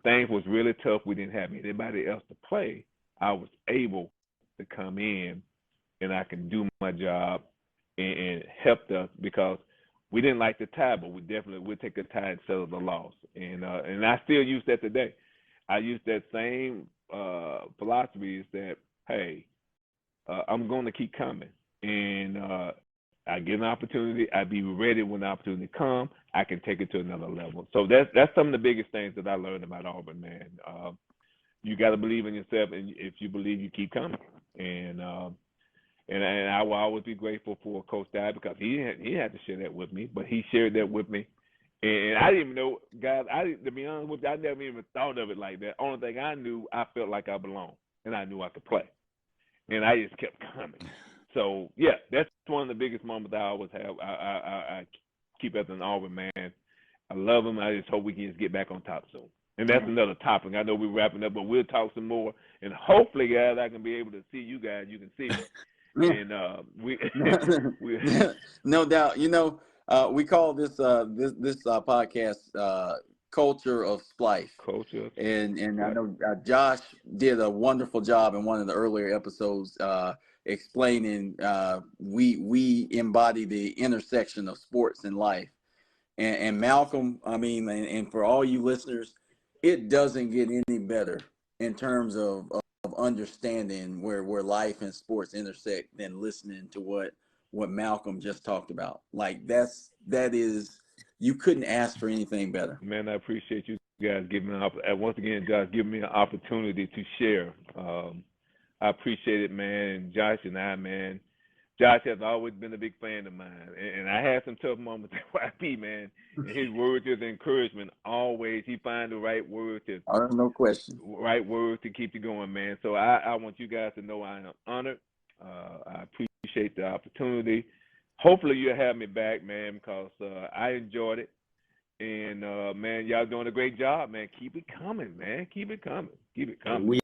things was really tough, we didn't have anybody else to play, I was able to come in and I can do my job and help us, because we didn't like the tie, but we definitely would take a tie and settle the loss. And I still use that today. I use that same philosophy, is that, hey, I'm going to keep coming. And I get an opportunity, I be ready when the opportunity comes. I can take it to another level. So that's some of the biggest things that I learned about Auburn, man. You got to believe in yourself, and if you believe, you keep coming. And I will always be grateful for Coach Dye, because he had to share that with me, but he shared that with me. And I didn't even know, guys, to be honest with you, I never even thought of it like that. Only thing I knew, I felt like I belonged, and I knew I could play. And I just kept coming. So, yeah, that's one of the biggest moments I always have. I keep as an Auburn man. I love him. I just hope we can just get back on top soon. And that's another topic. I know we're wrapping up, but we'll talk some more. And hopefully, guys, I can be able to see you guys. You can see me. And we no doubt. We call this podcast Culture of Splife. Culture. And I know Josh did a wonderful job in one of the earlier episodes explaining we embody the intersection of sports and life. And Malcolm, and for all you listeners, it doesn't get any better in terms of understanding where life and sports intersect than listening to what what Malcolm just talked about. Like that is, you couldn't ask for anything better. Man, I appreciate you guys giving me once again, Josh, giving me an opportunity to share. I appreciate it, man. And Josh and I, man, Josh has always been a big fan of mine, and I had some tough moments at YP, man. And his words of encouragement, always, he finds the right words to, No question, right words to keep you going, man. So I want you guys to know I am honored. I appreciate the opportunity. Hopefully you'll have me back, man, because I enjoyed it. And man, y'all doing a great job, man. Keep it coming, man. Keep it coming. Keep it coming.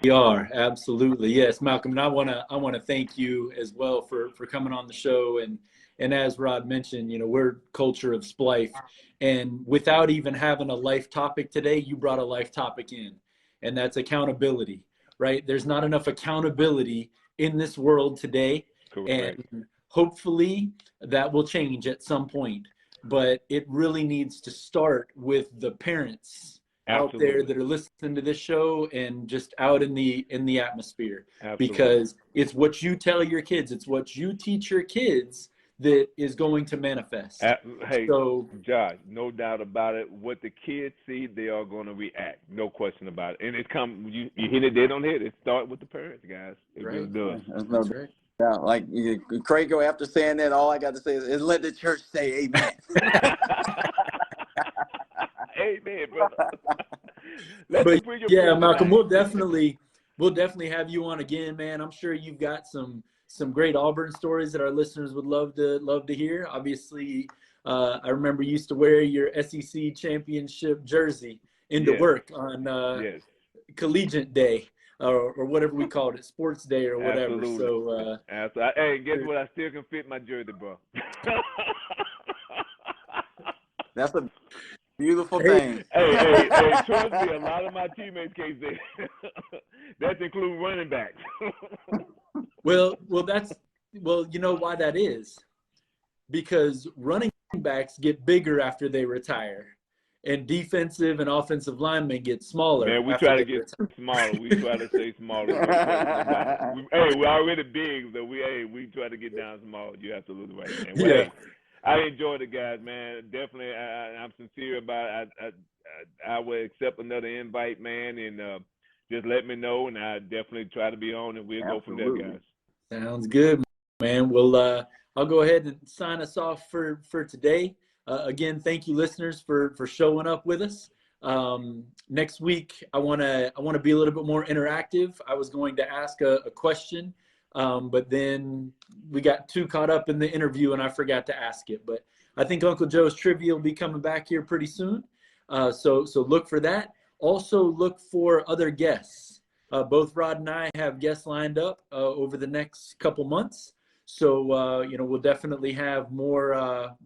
We are, absolutely. Yes, Malcolm, and I wanna thank you as well for coming on the show, and as Rod mentioned, you know, we're culture of Splife, and without even having a life topic today, you brought a life topic in, and that's accountability, right? There's not enough accountability in this world today. Correct. And hopefully that will change at some point, but it really needs to start with the parents out there that are listening to this show and just out in the atmosphere. Absolutely. Because it's what you tell your kids, it's what you teach your kids that is going to manifest. Hey, so Josh, no doubt about it. What the kids see, they are going to react. No question about it. And it come you hit it, they don't hit it. It start with the parents, guys. It really does. That's right. Yeah, like Crago, after saying that, all I got to say is let the church say amen. Amen, brother. But yeah, Malcolm, we'll definitely have you on again, man. I'm sure you've got some great Auburn stories that our listeners would love to hear. Obviously, I remember you used to wear your SEC championship jersey into work on collegiate day. Or whatever we called it, sports day or whatever. Absolutely. So, hey, guess what? I still can fit my jersey, bro. That's a beautiful thing. Hey, trust me, a lot of my teammates can't say that includes running backs. well, you know why that is? Because running backs get bigger after they retire. And defensive and offensive linemen get smaller. Man, we try to get smaller. We try to stay smaller. Hey, we're already big, so we try to get down small. You're absolutely right, man. Well, hey, I enjoyed it, guys, man. Definitely, I'm sincere about it. I will accept another invite, man, and just let me know, and I definitely try to be on, and we'll go from there, guys. Sounds good, man. Well, I'll go ahead and sign us off for today. Again, thank you, listeners, for showing up with us. Next week, I want to be a little bit more interactive. I was going to ask a question, but then we got too caught up in the interview and I forgot to ask it. But I think Uncle Joe's Trivia will be coming back here pretty soon. So look for that. Also look for other guests. Both Rod and I have guests lined up over the next couple months. So, we'll definitely have more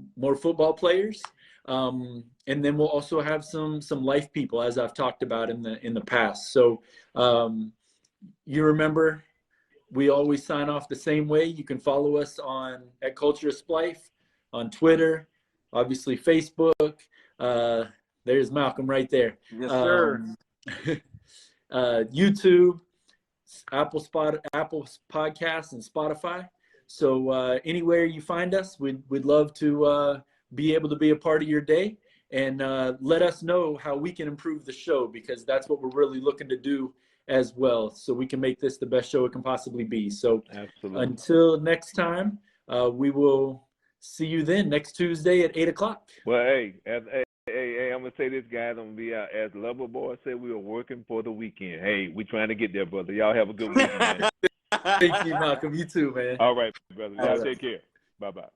football players. And then we'll also have some life people, as I've talked about in the past. So you remember, we always sign off the same way. You can follow us at Culture of Splife on Twitter, obviously Facebook. There's Malcolm right there. Yes, sir. YouTube, Apple Podcasts, and Spotify. So anywhere you find us, we'd love to be able to be a part of your day, and let us know how we can improve the show, because that's what we're really looking to do as well, so we can make this the best show it can possibly be. So absolutely. Until next time, we will see you then next Tuesday at 8 o'clock. Well, hey, I'm going to say this, guys. I'm going to be out. As Lover Boy said, we are working for the weekend. Hey, we're trying to get there, brother. Y'all have a good weekend, man. Thank you, Malcolm. You too, man. All right, brother. Y'all take care. Bye-bye.